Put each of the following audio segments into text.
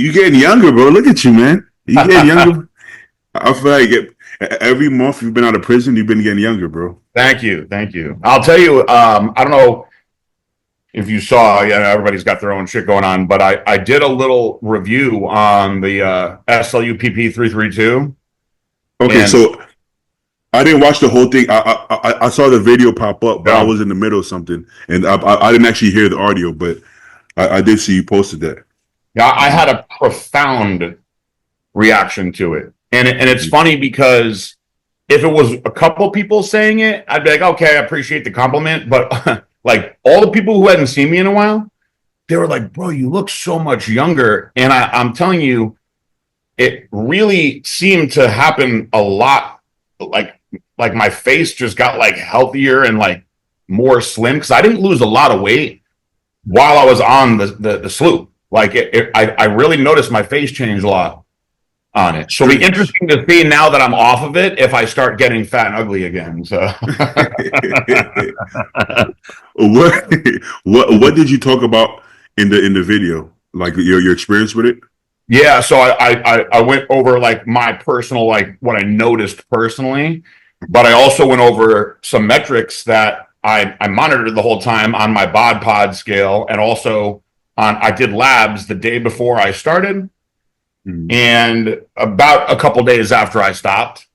You getting younger, bro. Look at you, man. You getting younger. I feel like every month you've been out of prison, you've been getting younger, bro. Thank you. Thank you. I'll tell you, I don't know if you saw, everybody's got their own shit going on, but I did a little review on the SLU PP332. Okay, so I didn't watch the whole thing. I saw the video pop up, but I was in the middle of something, and I didn't actually hear the audio, but I did see you posted that. Yeah, I had a profound reaction to it. And it's funny because if it was a couple people saying it, I'd be like, okay, I appreciate the compliment. But like all the people who hadn't seen me in a while, they were like, bro, you look so much younger. And I'm telling you, it really seemed to happen a lot. Like my face just got like healthier and like more slim because I didn't lose a lot of weight while I was on the Sloop. Like I really noticed my face change a lot on it. So it'll be interesting to see now that I'm off of it if I start getting fat and ugly again. So what did you talk about in the video? Like your experience with it? Yeah, so I went over like my personal, like what I noticed personally, but I also went over some metrics that I monitored the whole time on my bod pod scale, and also I did labs the day before I started and about a couple days after I stopped.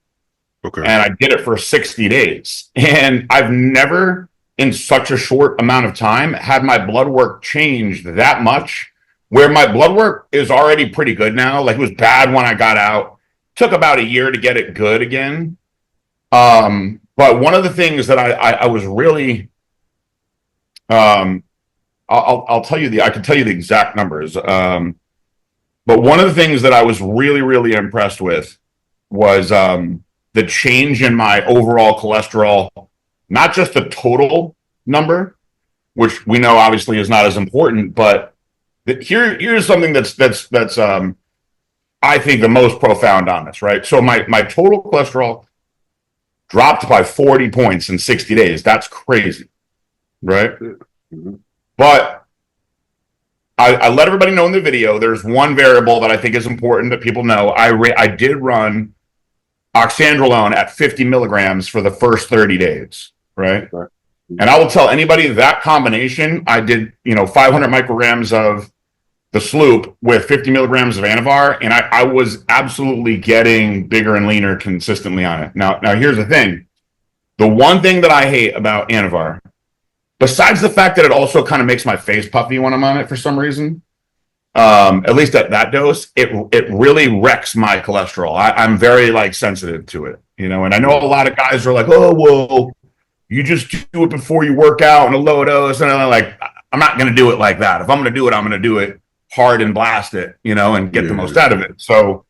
Okay. And I did it for 60 days. And I've never in such a short amount of time had my blood work changed that much, where my blood work is already pretty good now. Like it was bad when I got out. Took about a year to get it good again. But one of the things that I was really I'll tell you I can tell you the exact numbers. But one of the things that I was really, really impressed with was the change in my overall cholesterol, not just the total number, which we know obviously is not as important, but here's something that's I think the most profound on this, right? So my total cholesterol dropped by 40 points in 60 days. That's crazy, right? But I let everybody know in the video, there's one variable that I think is important that people know. I did run oxandrolone at 50 milligrams for the first 30 days, right? And I will tell anybody that combination, I did, 500 micrograms of the Sloop with 50 milligrams of Anavar, and I was absolutely getting bigger and leaner consistently on it. Now here's the thing. The one thing that I hate about Anavar, besides the fact that it also kind of makes my face puffy when I'm on it for some reason, at least at that dose, it really wrecks my cholesterol. I'm very like sensitive to it, and I know a lot of guys are like, oh, well, you just do it before you work out in a low dose. And I'm like, I'm not going to do it like that. If I'm going to do it, I'm going to do it hard and blast it, and get the most out of it. So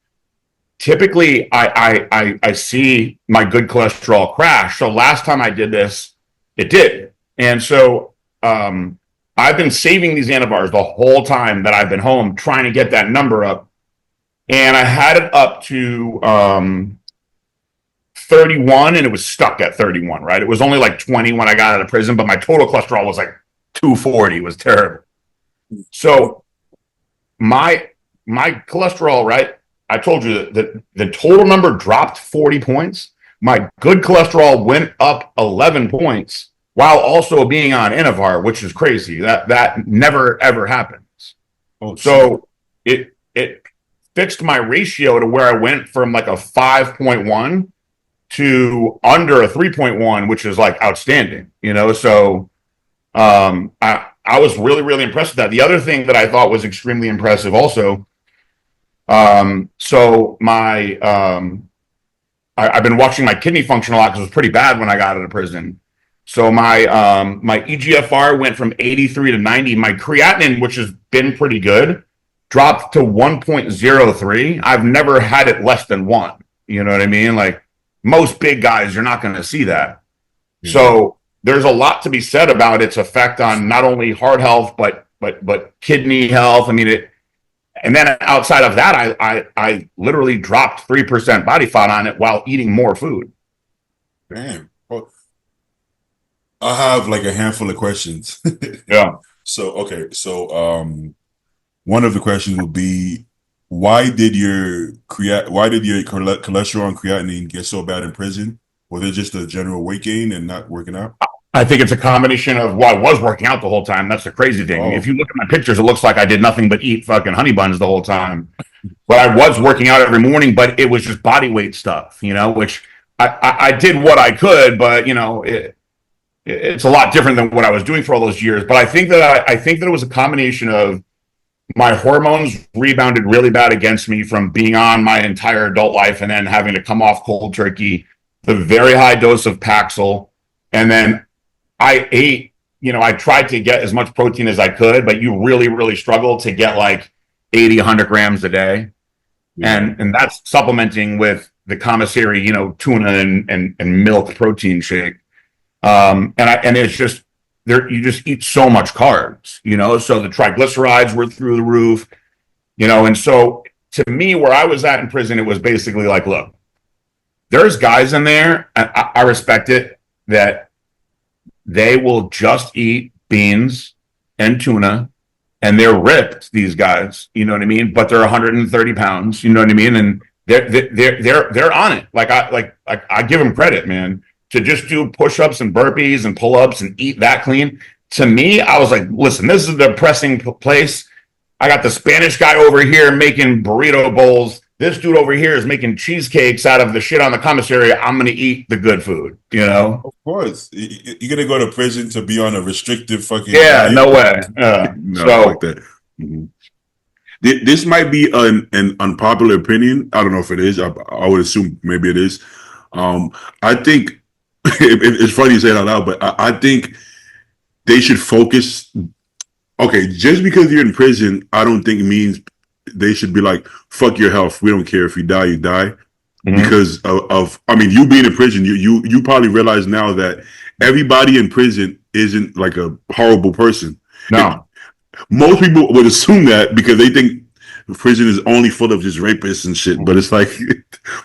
typically I see my good cholesterol crash. So last time I did this, it did. And so I've been saving these Anavars the whole time that I've been home, trying to get that number up. And I had it up to 31, and it was stuck at 31, right? It was only like 20 when I got out of prison, but my total cholesterol was like 240. It was terrible. So my cholesterol, right? I told you that the total number dropped 40 points. My good cholesterol went up 11 points. While also being on Anavar, which is crazy. That never ever happens. So it fixed my ratio to where I went from like a 5.1 to under a 3.1, which is like outstanding. So I was really, really impressed with that. The other thing that I thought was extremely impressive also. So my I've been watching my kidney function a lot because it was pretty bad when I got out of prison. So my EGFR went from 83 to 90. My creatinine, which has been pretty good, dropped to 1.03. I've never had it less than 1. You know what I mean? Like most big guys, you're not going to see that. Mm-hmm. So there's a lot to be said about its effect on not only heart health but kidney health. I mean and then outside of that, I literally dropped 3% body fat on it while eating more food. Damn. I have like a handful of questions. Yeah. So one of the questions would be, why did your cholesterol and creatinine get so bad in prison? Was it just a general weight gain and not working out? I think it's a combination of, well, I was working out the whole time. That's the crazy thing. If Oh, you look at my pictures, it looks like I did nothing but eat fucking honey buns the whole time. But I was working out every morning, but it was just body weight stuff, which I did what I could, but it's a lot different than what I was doing for all those years. But I think that it was a combination of my hormones rebounded really bad against me from being on my entire adult life and then having to come off cold turkey, the very high dose of Paxil, and then I ate, I tried to get as much protein as I could, but you really, really struggle to get like 80, 100 grams a day. yeah. And that's supplementing with the commissary, tuna and milk protein shake. And it's just there, you just eat so much carbs, so the triglycerides were through the roof, and so to me, where I was at in prison, it was basically like, look, there's guys in there, I respect it, that they will just eat beans and tuna, and they're ripped, these guys, you know what I mean? But they're 130 pounds, you know what I mean? And they're on it. I give them credit, man, to just do push-ups and burpees and pull-ups and eat that clean. To me, I was like, listen, this is a depressing place. I got the Spanish guy over here making burrito bowls. This dude over here is making cheesecakes out of the shit on the commissary. I'm going to eat the good food, Of course. You're gonna go to prison to be on a restrictive fucking Yeah, diet? no way. No, So, like that. Mhm. This might be an unpopular opinion. I don't know if it is. I would assume maybe it is. I think it's funny you say it out loud, but I think they should focus. Okay, just because you're in prison, I don't think means they should be like, "Fuck your health. We don't care if you die, you die." mhm. Because I mean, you being in prison, you probably realize now that everybody in prison isn't like a horrible person. It, No, most people would assume that because they think prison is only full of just rapists and shit. But it's like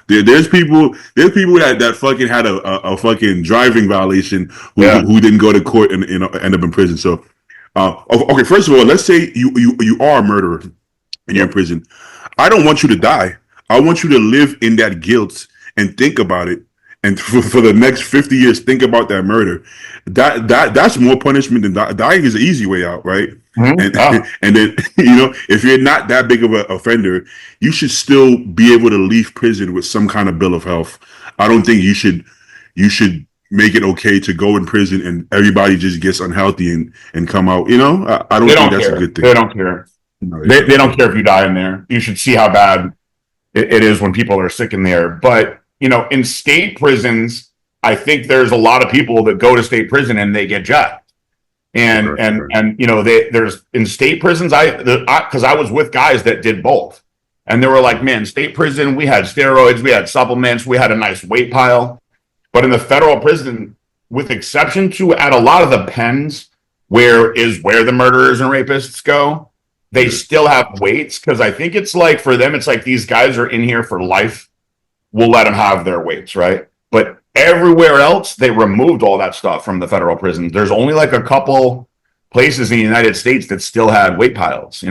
there's people that fucking had a fucking driving violation yeah. who didn't go to court and end up in prison. So okay, first of all, let's say you are a murderer and you're in Yep. prison. I don't want you to die. I want you to live in that guilt and think about it. And for the next 50 years, think about that murder. That's more punishment than dying is an easy way out, right? Mhm. And Oh, and then if you're not that big of an offender, you should still be able to leave prison with some kind of bill of health. I don't think you should make it okay to go in prison and everybody just gets unhealthy and come out. I don't they think don't that's a care. good thing. They don't care. No, they They don't. don't care if you die in there. You should see how bad it is when people are sick in there. But, in state prisons, I think there's a lot of people that go to state prison and they get jacked. And Okay, and okay. and there's in state prisons, because I was with guys that did both, and they were like, man, state prison, we had steroids, we had supplements, we had a nice weight pile. But in the federal prison, with exception to at a lot of the pens, where the murderers and rapists go, they Yeah, still have weights, because I think it's like, for them, it's like these guys are in here for life. We'll let them have their weights, right? But everywhere else, they removed all that stuff from the federal prisons. There's only like a couple places in the United States that still had weight piles.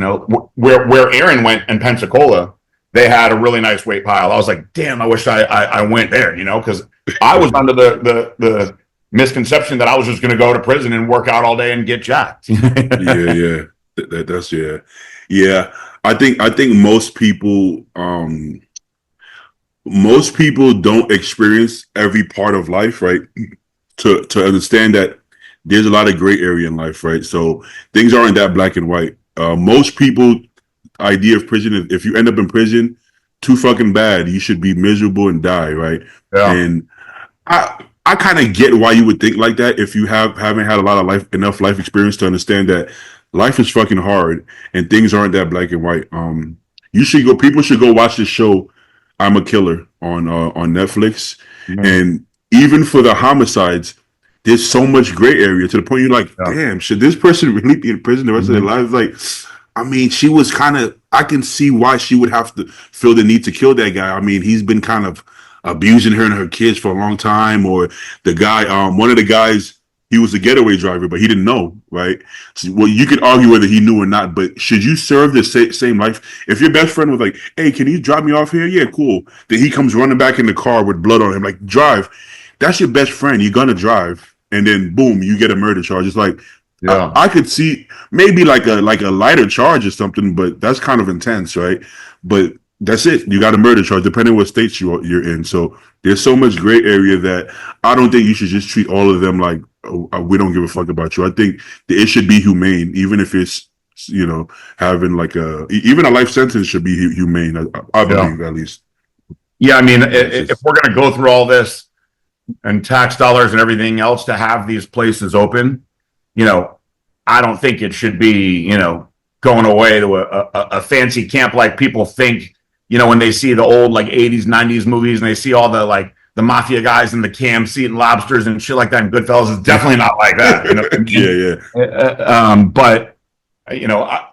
Where Aaron went in Pensacola, they had a really nice weight pile. I was like, damn, I wish I went there, because I was under the misconception that I was just going to go to prison and work out all day and get jacked. yeah, yeah. That's yeah, yeah. I think most people don't experience every part of life, right? To understand that there's a lot of gray area in life, right? So things aren't that black and white. Most people idea of prison is if you end up in prison, too fucking bad. You should be miserable and die, right? Yeah. And I kind of get why you would think like that if you haven't had a lot of enough life experience to understand that life is fucking hard and things aren't that black and white. You should go. People should go watch this show, I'm a Killer, on Netflix. Mhm. And even for the homicides, there's so much gray area to the point you're like, Yeah. damn, should this person really be in prison the rest of their Mhm. lives? Like, I mean, she was kind of. I can see why she would have to feel the need to kill that guy. I mean, he's been kind of abusing her and her kids for a long time. Or the guy, one of the guys he was a getaway driver, but he didn't know, right? So, well, you could argue whether he knew or not, but should you serve the same life? If your best friend was like, "Hey, can you drop me off here?" Yeah, cool. Then he comes running back in the car with blood on him, like, drive. That's your best friend. You're gonna drive, and then boom, you get a murder charge. It's like Yeah. I could see maybe like a lighter charge or something, but that's kind of intense, right? But that's it. You got a murder charge, depending on what states you're in. So there's so much gray area that I don't think you should just treat all of them like, oh, we don't give a fuck about you. I think that it should be humane, even if it's having like even a life sentence should be humane. I believe at least. Yeah, I mean, if we're gonna go through all this and tax dollars and everything else to have these places open, I don't think it should be, going away to a fancy camp like people think, when they see the old like 80s, 90s movies and they see all the mafia guys in the camps eating lobsters and shit like that in Goodfellas. It's definitely not like that. Yeah. But,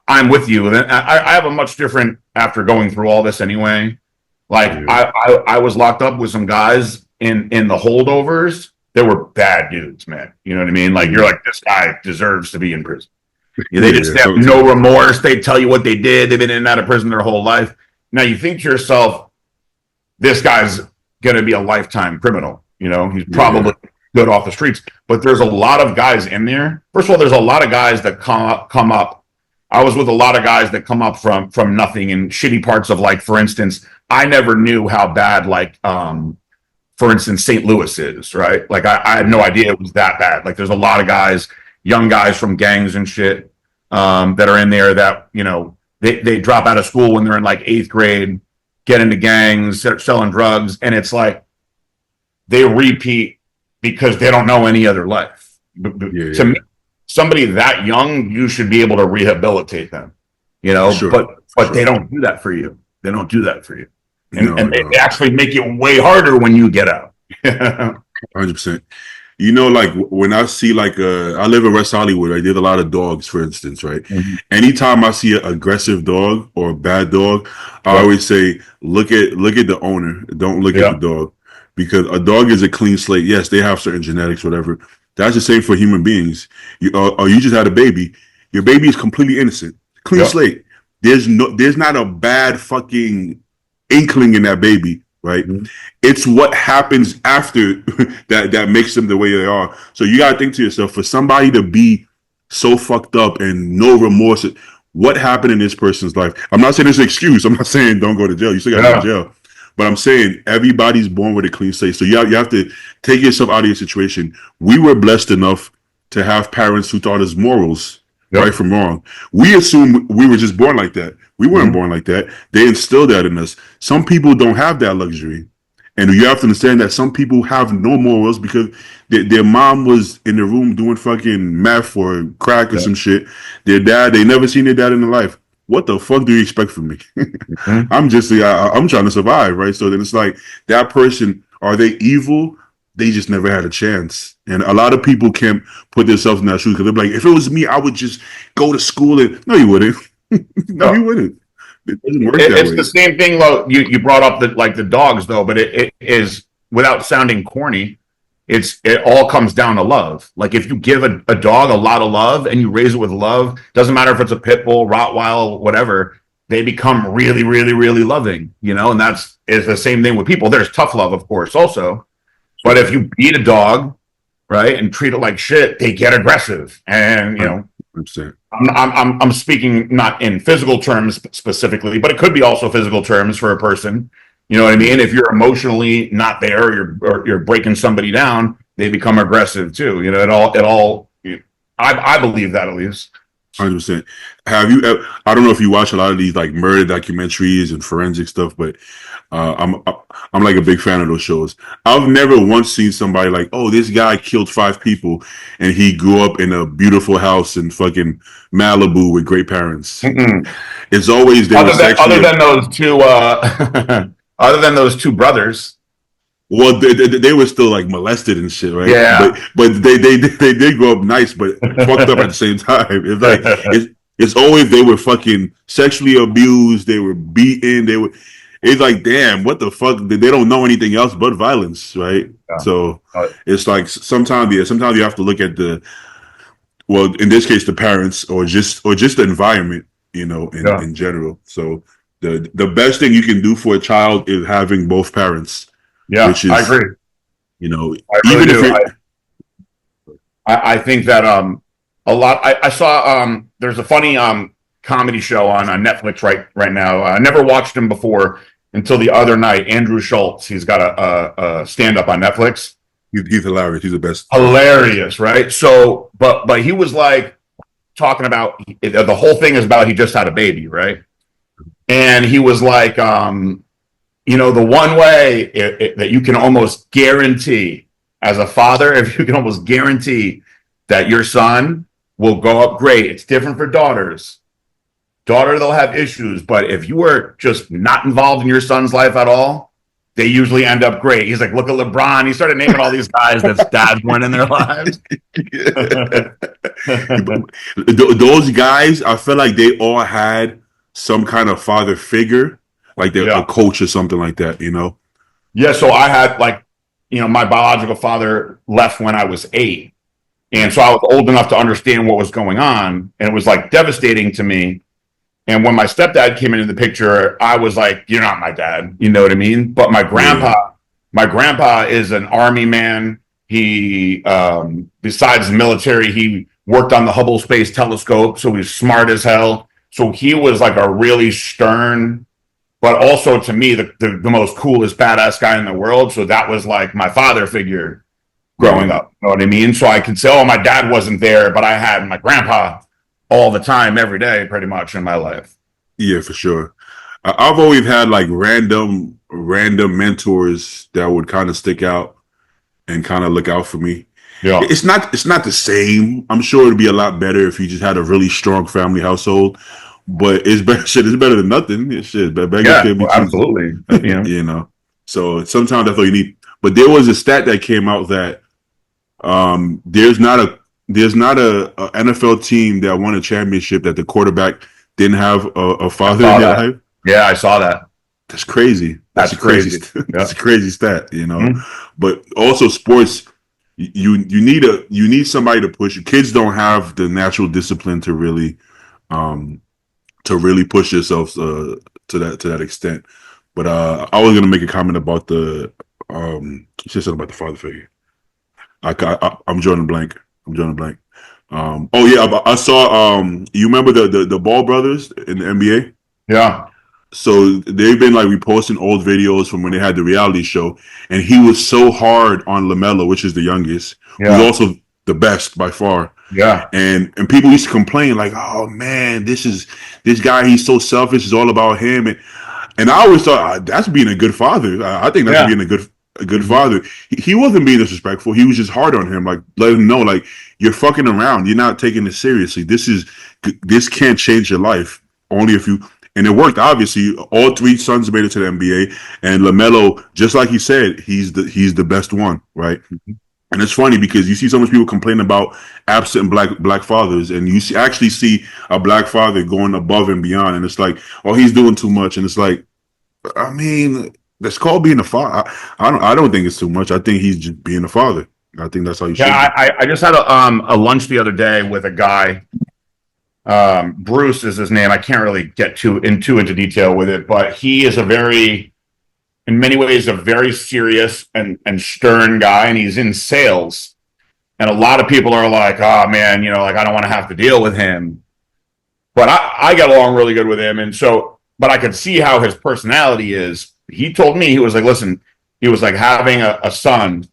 I'm with you. I have a much different after going through all this anyway. Like I was locked up with some guys in the holdovers. They were bad dudes, man. You know what I mean? Like you're like, this guy deserves to be in prison. They just have no remorse. They tell you what they did. They've been in and out of prison their whole life. Now you think to yourself, this guy's gonna be a lifetime criminal. He's probably good off the streets. But there's a lot of guys in there. First of all, there's a lot of guys that come up. I was with a lot of guys that come up from nothing in shitty parts of, like, for instance, I never knew how bad, like, for instance, St. Louis is, right? Like, I had no idea it was that bad. Like, there's a lot of guys, young guys from gangs and shit, that are in there that, they drop out of school when they're in, like, 8th grade, get into gangs, start selling drugs, and it's like they repeat because they don't know any other life. To me, somebody that young, you should be able to rehabilitate them, Sure. but they don't do that for you. They don't do that for you. And they actually make it way harder when you get out. 100%. Like when I see I live in West Hollywood. I did a lot of dogs, for instance, right? Mm-hmm. Anytime I see an aggressive dog or a bad dog, I always say, look at the owner. Don't look at the dog, because a dog is a clean slate. Yes, they have certain genetics, whatever. That's the same for human beings. You just had a baby. Your baby is completely innocent, clean slate. There's not a bad fucking inkling in that baby, right? Mm-hmm. It's what happens after that makes them the way they are. So you gotta think to yourself, for somebody to be so fucked up and no remorse, what happened in this person's life? I'm not saying it's an excuse. I'm not saying don't go to jail. You still gotta go to jail. But I'm saying everybody's born with a clean slate. So you have to take yourself out of your situation. We were blessed enough to have parents who taught us morals, right from wrong. We assume we were just born like that. We weren't born like that. They instilled that in us. Some people don't have that luxury. And you have to understand that some people have no morals because their mom was in the room doing fucking meth or crack or some shit. Their dad, they never seen their dad in their life. What the fuck do you expect from me? I'm just, I'm trying to survive, right? So then it's like, that person, are they evil? They just never had a chance. And a lot of people can't put themselves in that shoes because they're like, if it was me, I would just go to school and, no, you wouldn't. No, you wouldn't. It doesn't work that way. It's the same thing, though. You brought up the dogs, though, but it is, without sounding corny, it all comes down to love. Like, if you give a dog a lot of love and you raise it with love, doesn't matter if it's a pit bull, Rottweiler, whatever, they become really, really, really loving, and it's the same thing with people. There's tough love, of course, also. But if you beat a dog, right, and treat it like shit, they get aggressive. And, I'm speaking not in physical terms specifically, but it could be also physical terms for a person. You know what I mean? If you're emotionally not there, or you're breaking somebody down, they become aggressive too. I believe that, at least. 100%. Have you ever, I don't know if you watch a lot of these like murder documentaries and forensic stuff, but I'm like a big fan of those shows. I've never once seen somebody like, oh, this guy killed 5 people and he grew up in a beautiful house in fucking Malibu with great parents. Mm-mm. It's always other than those two brothers. Well, they were still like molested and shit, right? Yeah. But they did grow up nice, but fucked up at the same time. It's like it's always they were fucking sexually abused. They were beaten. it's like, damn, what the fuck? They don't know anything else but violence, right? Yeah. So Uh, it's like sometimes you have to look at the, well, in this case, the parents or just the environment, yeah. in general. So the best thing you can do for a child is having both parents, Yeah, which I is, agree. I really even if do. you're, I think that a lot. I saw there's a funny comedy show on Netflix right now. I never watched him before until the other night. Andrew Schultz. He's got a stand up on Netflix. he's hilarious. He's the best. Hilarious, right? So, but he was like talking about the whole thing is about he just had a baby, right? And he was like, the one way that you can almost guarantee as a father, if you can almost guarantee that your son will go up great. It's different for daughters. Daughter, they'll have issues, but if you were just not involved in your son's life at all, they usually end up great. He's like, look at LeBron. He started naming all these guys that dads weren't in their lives. Those guys, I feel like they all had some kind of father figure, like they're a Yeah. coach or something like that. Yeah. So I had my biological father left when I was 8. And so I was old enough to understand what was going on. And it was like devastating to me. And when my stepdad came into the picture, I was like, you're not my dad. You know what I mean? But Yeah, my grandpa is an army man. He, besides the military, he worked on the Hubble Space Telescope. So he's smart as hell. So he was like a really stern, but also to me, the most coolest badass guy in the world. So that was like my father figure growing yeah, up. You know what I mean? So I could say, oh, my dad wasn't there, but I had my grandpa all the time, every day, pretty much in my life. yeah, for sure. I've always had like random mentors that would kind of stick out and kind of look out for me. Yeah. It's not the same. I'm sure it'd be a lot better if you just had a really strong family household, but it's better. Shit, it's better than nothing. Shit, beggars Yeah, can't be well, choosers. absolutely. you know. So sometimes that's all you need. But there was a stat that came out that there's not a NFL team that won a championship that the quarterback didn't have a I father in saw their that. life. Yeah, I saw that. That's crazy. That's That's a crazy. crazy. That's Yeah. a crazy stat. Mhm. But also sports, you need somebody to push you. Kids don't have the natural discipline um to really push yourselves to that extent. But I was gonna make a comment about you said something about the father figure. I'm drawing a blank. I'm drawing a blank. Oh yeah, I saw. You remember the Ball brothers in the NBA? Yeah. So they've been like reposting old videos from when they had the reality show, and he was so hard on Lamelo, which is the youngest, who's Yeah. also the best by far. Yeah. And people used to complain like, "Oh man, this guy. He's so selfish. It's all about him." And I always thought that's being a good father. I think that's Yeah. being a good Mhm. father. He wasn't being disrespectful. He was just hard on him, like let him know, like you're fucking around. You're not taking this seriously. This can't change your life. Only if you. And it worked. Obviously, all three sons made it to the NBA, and Lamelo, just like he said, he's the best one, right? And it's funny because you see so much people complain about absent black fathers, and actually see a black father going above and beyond, and it's like, oh, he's doing too much, and it's like, I mean, that's called being a father. I don't think it's too much. I think he's just being a father. I think that's how you Yeah. should be. I just had a lunch the other day with a guy. Bruce is his name. I can't really get too into detail with it, but he is in many ways, a very serious and stern guy, and he's in sales. And a lot of people are like, "Oh man, like I don't want to have to deal with him." But I get along really good with him, and so, but I could see how his personality is. He told me he was like, "Listen," he was like, "having a son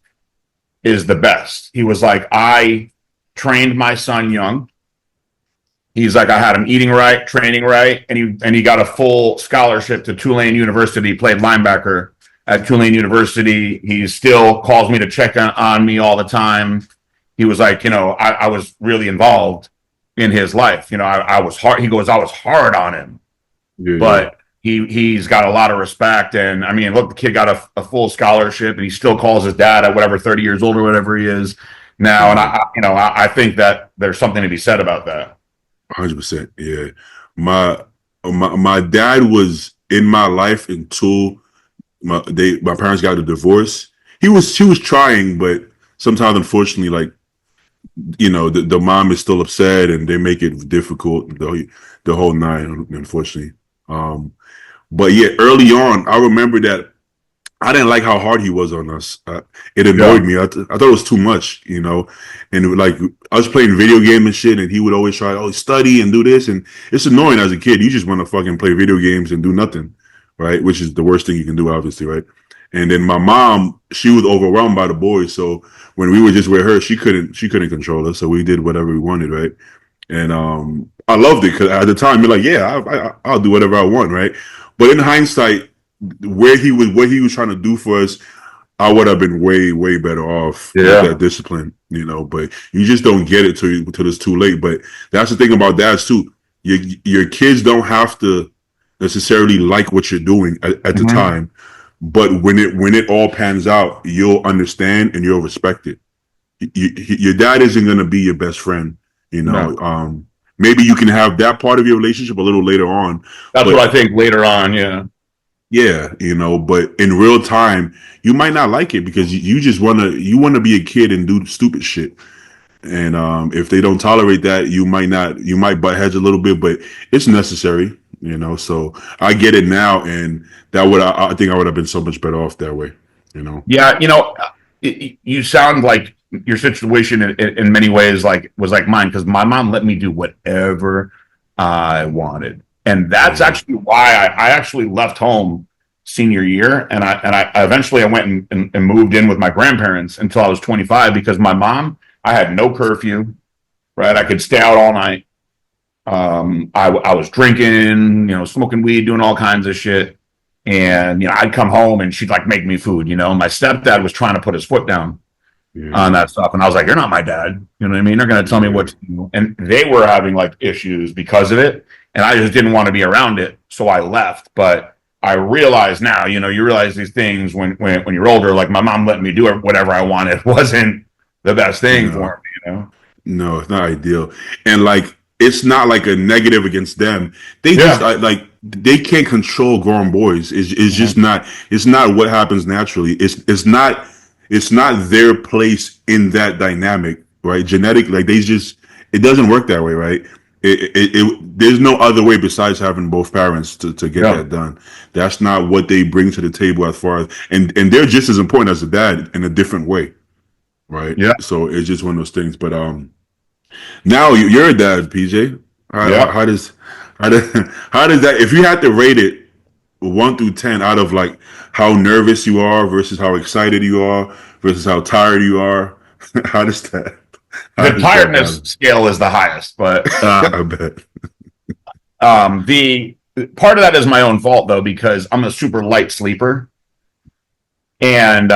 is the best." He was like, "I trained my son young." He's like, I had him eating right, training right, and he got a full scholarship to Tulane University. He played linebacker at Tulane University. He still calls me to check on me all the time. He was like, I was really involved in his life. I was hard. He goes, I was hard on him, Yeah, yeah. but he's got a lot of respect. And I mean, look, the kid got a full scholarship, and he still calls his dad at whatever 30 years old or whatever he is now. And Yeah. I think that there's something to be said about that. 100%. Yeah. My my dad was in my life until my parents got a divorce. She was trying, but sometimes unfortunately, like, the mom is still upset and they make it difficult the whole nine, unfortunately. But yeah, early on, I remember that I didn't like how hard he was on us. It Yeah. annoyed me. I thought it was too much, And like I was playing video game and shit, and he would always try, oh, study and do this, and it's annoying as a kid. You just want to fucking play video games and do nothing, right? Which is the worst thing you can do, obviously, right? And then my mom, she was overwhelmed by the boys, so when we were just with her, she couldn't control us, so we did whatever we wanted, right? And I loved it because at the time you're like, yeah, I'll do whatever I want, right? But in hindsight, what he was trying to do for us, I would have been way, way better off with Yeah. that discipline, But you just don't get it till it's too late. But that's the thing about dads too. Your kids don't have to necessarily like what you're doing at the Mhm. time, but when it all pans out, you'll understand and you'll respect it. Your dad isn't gonna be your best friend, you No. know. Maybe you can have that part of your relationship a little later on, That's what but I think later on. Yeah. yeah, but in real time, you might not like it because you just wanna be a kid and do stupid shit. And if they don't tolerate that, you might butt heads a little bit, but it's necessary. So I get it now, and I think I would have been so much better off that way. Yeah. You sound like your situation in many ways like was like mine because my mom let me do whatever I wanted, and that's Yeah, actually why I actually left home senior year, and I eventually I went and moved in with my grandparents until I was 25 because my mom I had no curfew, right? I could stay out all night. I was drinking, smoking weed, doing all kinds of shit. And, I'd come home and she'd like make me food, My stepdad was trying to put his foot down yeah, on that stuff. And I was like, you're not my dad. You know what I mean? They're going to tell me what yeah, to do. And they were having like issues because of it. And I just didn't want to be around it. So I left. But I realize now, you realize these things when you're older, like my mom letting me do whatever I wanted wasn't the best thing no. for me. No, it's not ideal. And like it's not like a negative against them. They just Yeah. like they can't control grown boys. It's just Mhm. not it's not what happens naturally. It's not their place in that dynamic, right? Genetic like it doesn't work that way, right? There's no other way besides having both parents to get Yeah. that done. That's not what they bring to the table as far as and they're just as important as a dad in a different way, right? Yeah. So it's just one of those things. But now you're a dad, PJ. How, how, Yeah. how does how does how does that? If you had to rate it 1 through 10 out of like how nervous you are versus how excited you are versus how tired you are, how does that how The does that tiredness balance? scale is the highest, but I bet. the part of that is my own fault though because I'm a super light sleeper, and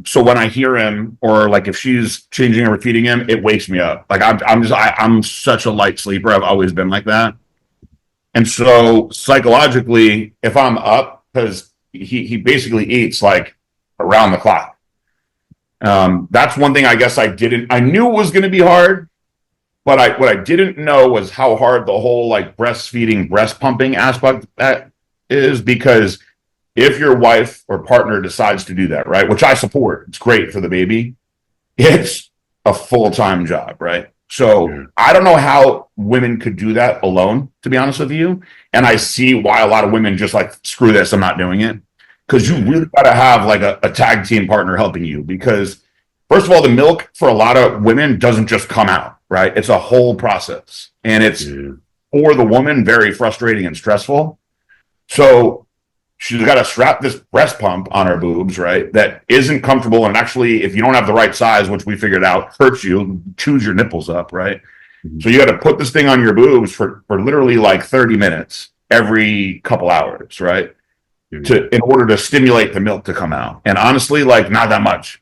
so when I hear him or like if she's changing or repeating him, it wakes me up. Like I'm such a light sleeper. I've always been like that, and so psychologically, if I'm up because he basically eats like around the clock. That's one thing I guess I didn't. I knew it was going to be hard, but what I didn't know was how hard the whole like breastfeeding, breast pumping aspect that is because if your wife or partner decides to do that, right, which I support, it's great for the baby. It's a full-time job, right? So Yeah, I don't know how women could do that alone, to be honest with you. And I see why a lot of women just like screw this, I'm not doing it. Because you yeah, really got to have like a tag team partner helping you. Because first of all, the milk for a lot of women doesn't just come out, right? It's a whole process, and it's yeah, for the woman very frustrating and stressful. So she's got to strap this breast pump on her boobs, right? That isn't comfortable. And actually, if you don't have the right size, which we figured out, hurts you, chews your nipples up, right? mhm, So you got to put this thing on your boobs for literally like 30 minutes every couple hours, right? yeah, To in order to stimulate the milk to come out. And honestly, like not that much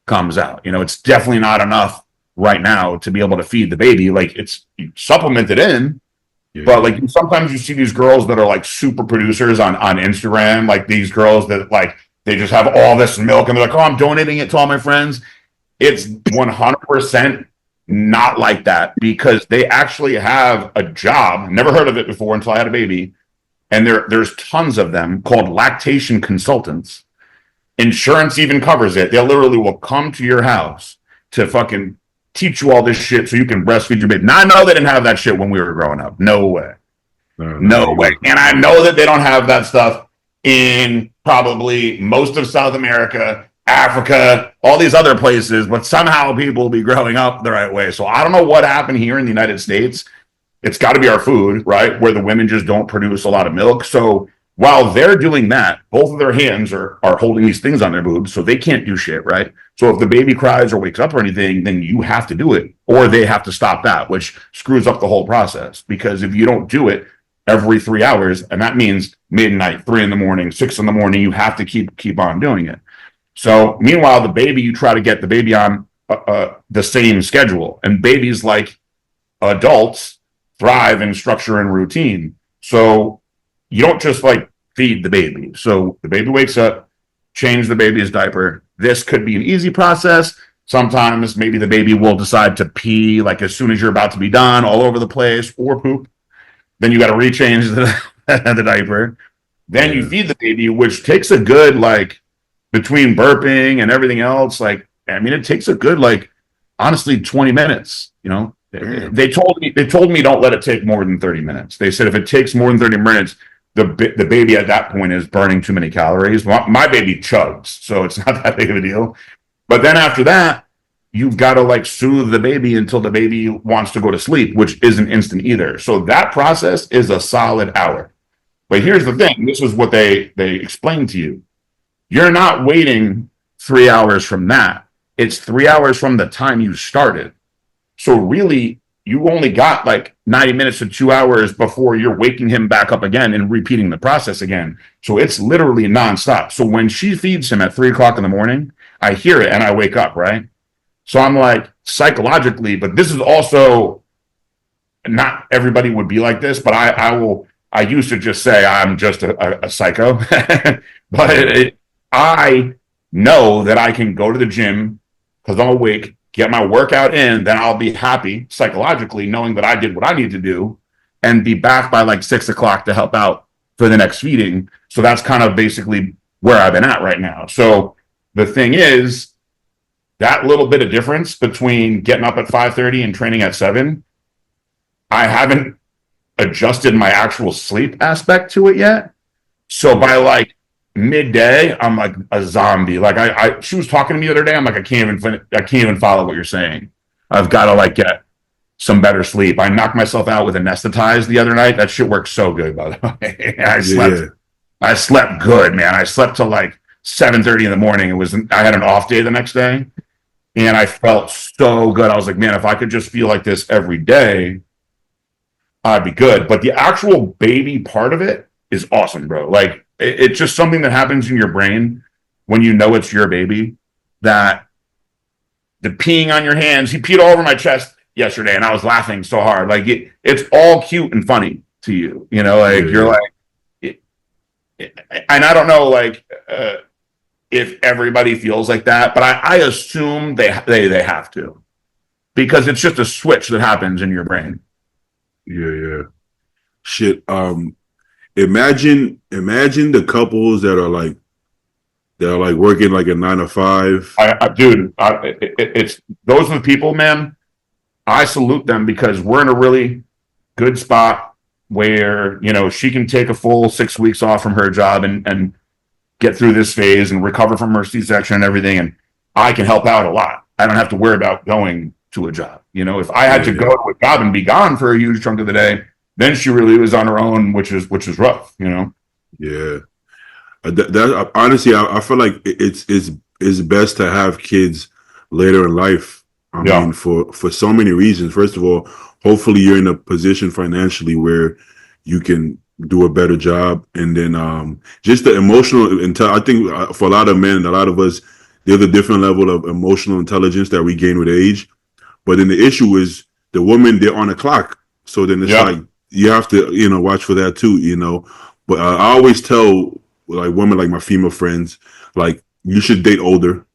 comes out. It's definitely not enough right now to be able to feed the baby. Like it's supplemented in, but yeah, like sometimes you see these girls that are like super producers on Instagram, like these girls that like they just have all this milk and they're like, oh, I'm donating it to all my friends. It's 100% not like that because they actually have a job. Never heard of it before until I had a baby, and there's tons of them called lactation consultants. Insurance even covers it. They literally will come to your house to fucking teach you all this shit so you can breastfeed your baby. Now, I know they didn't have that shit when we were growing up. No way. No way. And I know that they don't have that stuff in probably most of South America, Africa, all these other places, but somehow people will be growing up the right way. So I don't know what happened here in the United States. It's got to be our food, right? Where the women just don't produce a lot of milk. So while they're doing that, both of their hands are holding these things on their boobs, so they can't do shit, right? So if the baby cries or wakes up or anything, then you have to do it, or they have to stop that, which screws up the whole process. Because if you don't do it every 3 hours, and that means midnight, 3 in the morning, 6 in the morning, you have to keep on doing it. So meanwhile, the baby, you try to get the baby on the same schedule, and babies, like adults, thrive in structure and routine. So you don't just like feed the baby. So the baby wakes up, change the baby's diaper. This could be an easy process. Sometimes maybe the baby will decide to pee like as soon as you're about to be done, all over the place, or poop. Then you got to rechange the diaper. Then you feed the baby, which takes a good, like, between burping and everything else, like, I mean, it takes a good, like, honestly, 20 minutes, you know? They told me don't let it take more than 30 minutes. They said if it takes more than 30 minutes, the baby at that point is burning too many calories. My baby chugs, so it's not that big of a deal. But then after that, you've got to like soothe the baby until the baby wants to go to sleep, which isn't instant either. So that process is a solid hour. But here's the thing. This is what they explain to you. You're not waiting 3 hours from that. It's 3 hours from the time you started. So really, you only got like 90 minutes to 2 hours before you're waking him back up again and repeating the process again. So it's literally nonstop. So when she feeds him at 3 o'clock in the morning, I hear it and I wake up, right? So I'm like, psychologically, but this is also, not everybody would be like this, but I used to just say I'm just a psycho. But I know that I can go to the gym because I'm awake, get my workout in, then I'll be happy psychologically knowing that I did what I need to do and be back by like 6 o'clock to help out for the next feeding. So that's kind of basically where I've been at right now. So the thing is, that little bit of difference between getting up at 5:30 and training at 7, I haven't adjusted my actual sleep aspect to it yet. So by like midday, I'm like a zombie. Like she was talking to me the other day. I'm like, I can't even follow what you're saying. I've got to like get some better sleep. I knocked myself out with anesthetize the other night. That shit works so good, by the way. I slept good, man. I slept till like 7:30 in the morning. I had an off day the next day, and I felt so good. I was like, man, if I could just feel like this every day, I'd be good. But the actual baby part of it is awesome, bro. Like, it's just something that happens in your brain when you know it's your baby, that the peeing on your hands, he peed all over my chest yesterday and I was laughing so hard. Like it's all cute and funny to you, you know, like you're like, and I don't know, like, if everybody feels like that, but I assume they have to, because it's just a switch that happens in your brain. Yeah. Shit. Imagine the couples that are like working like a 9 to 5. It's those are the people, man. I salute them because we're in a really good spot where, you know, she can take a full 6 weeks off from her job and get through this phase and recover from her C-section and everything. And I can help out a lot. I don't have to worry about going to a job. You know, if I had to go to a job and be gone for a huge chunk of the day, then she really was on her own, which is rough, you know? Yeah. Honestly, I feel like it's best to have kids later in life. I mean, for so many reasons. First of all, hopefully you're in a position financially where you can do a better job. And then just the emotional, I think for a lot of men, a lot of us, there's a different level of emotional intelligence that we gain with age. But then the issue is the woman, they're on a clock. So then it's like, you have to, you know, watch for that too, you know. But I always tell like women, like my female friends, like you should date older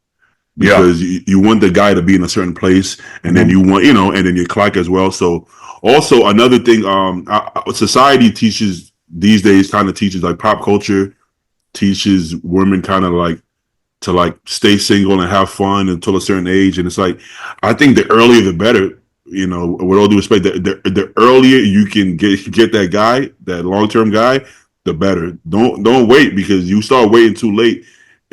because you want the guy to be in a certain place, and then you want, you know, and then your clock as well. So also another thing, society teaches these days kind of teaches like pop culture, teaches women kind of like to like stay single and have fun until a certain age. And it's like, I think the earlier the better. You know, with all due respect, the earlier you can get that guy, that long term guy, the better. Don't wait, because you start waiting too late.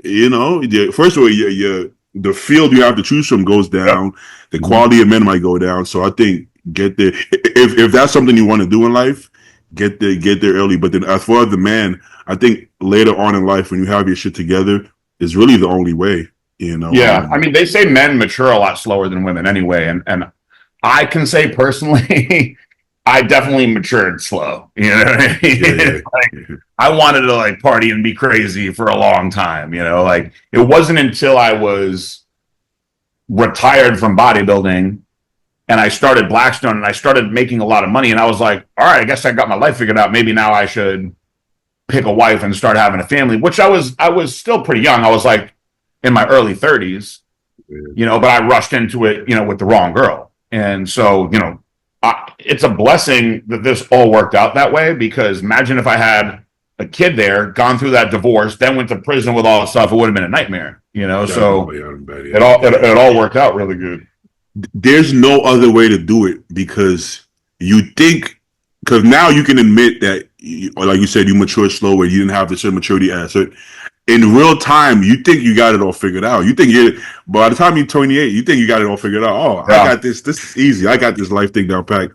You know, first of all, the field you have to choose from goes Yep. down. The quality of men might go down. So I think get there if that's something you want to do in life. Get there early. But then as far as the man, I think later on in life when you have your shit together is really the only way. You know. Yeah, I mean, they say men mature a lot slower than women anyway, and I can say personally, I definitely matured slow. You know what I mean? Yeah, Like, I wanted to like party and be crazy for a long time. You know, like it wasn't until I was retired from bodybuilding and I started Blackstone and I started making a lot of money, and I was like, all right, I guess I got my life figured out. Maybe now I should pick a wife and start having a family. Which I was still pretty young. I was like in my early 30s, you know, but I rushed into it, you know, with the wrong girl. And so, you know, it's a blessing that this all worked out that way, because imagine if I had a kid there, gone through that divorce, then went to prison with all the stuff, it would have been a nightmare, you know? So it all worked out really good. there's no other way to do it, because you think, because now you can admit that, like you said, you matured slower, you didn't have the certain maturity as it. In real time, you think you got it all figured out. You think by the time you're 28, you think you got it all figured out. Oh, yeah. I got this. This is easy. I got this life thing down packed.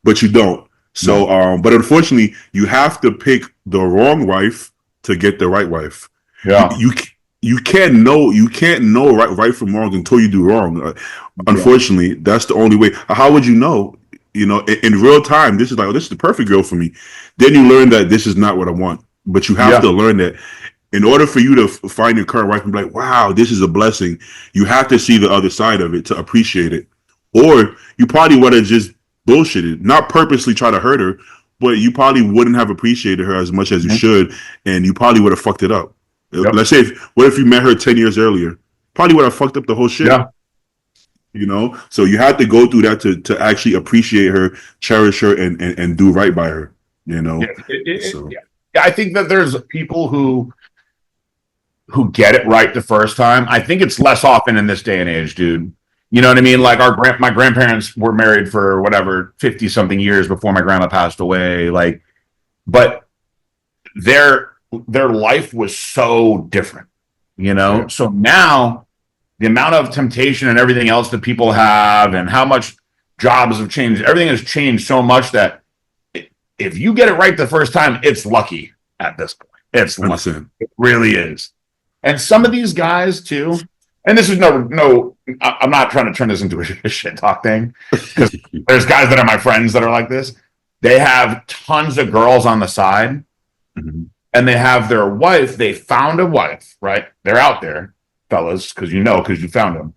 But you don't. So, but unfortunately, you have to pick the wrong wife to get the right wife. Yeah. You can't know right from wrong until you do wrong. Unfortunately, that's the only way. How would you know? You know, in real time, this is like, oh, this is the perfect girl for me. Then you learn that this is not what I want. But you have to learn that in order for you to find your current wife and be like, wow, this is a blessing, you have to see the other side of it to appreciate it. Or you probably would have just bullshitted, not purposely try to hurt her, but you probably wouldn't have appreciated her as much as you should, and you probably would have fucked it up. Yep. Let's say, what if you met her 10 years earlier? Probably would have fucked up the whole shit. Yeah. You know? So you have to go through that to actually appreciate her, cherish her, and do right by her. You know? Yeah, I think that there's people who get it right the first time. I think it's less often in this day and age, dude. You know what I mean? Like my grandparents were married for whatever 50 something years before my grandma passed away. Like, but their life was so different, you know? Yeah. So now the amount of temptation and everything else that people have, and how much jobs have changed, everything has changed so much that if you get it right the first time, it's lucky at this point. It's lucky. It really is. And some of these guys too, and this is no, I'm not trying to turn this into a shit talk thing, because there's guys that are my friends that are like this. They have tons of girls on the side, and they have their wife. They found a wife, right? They're out there, fellas, because you found them,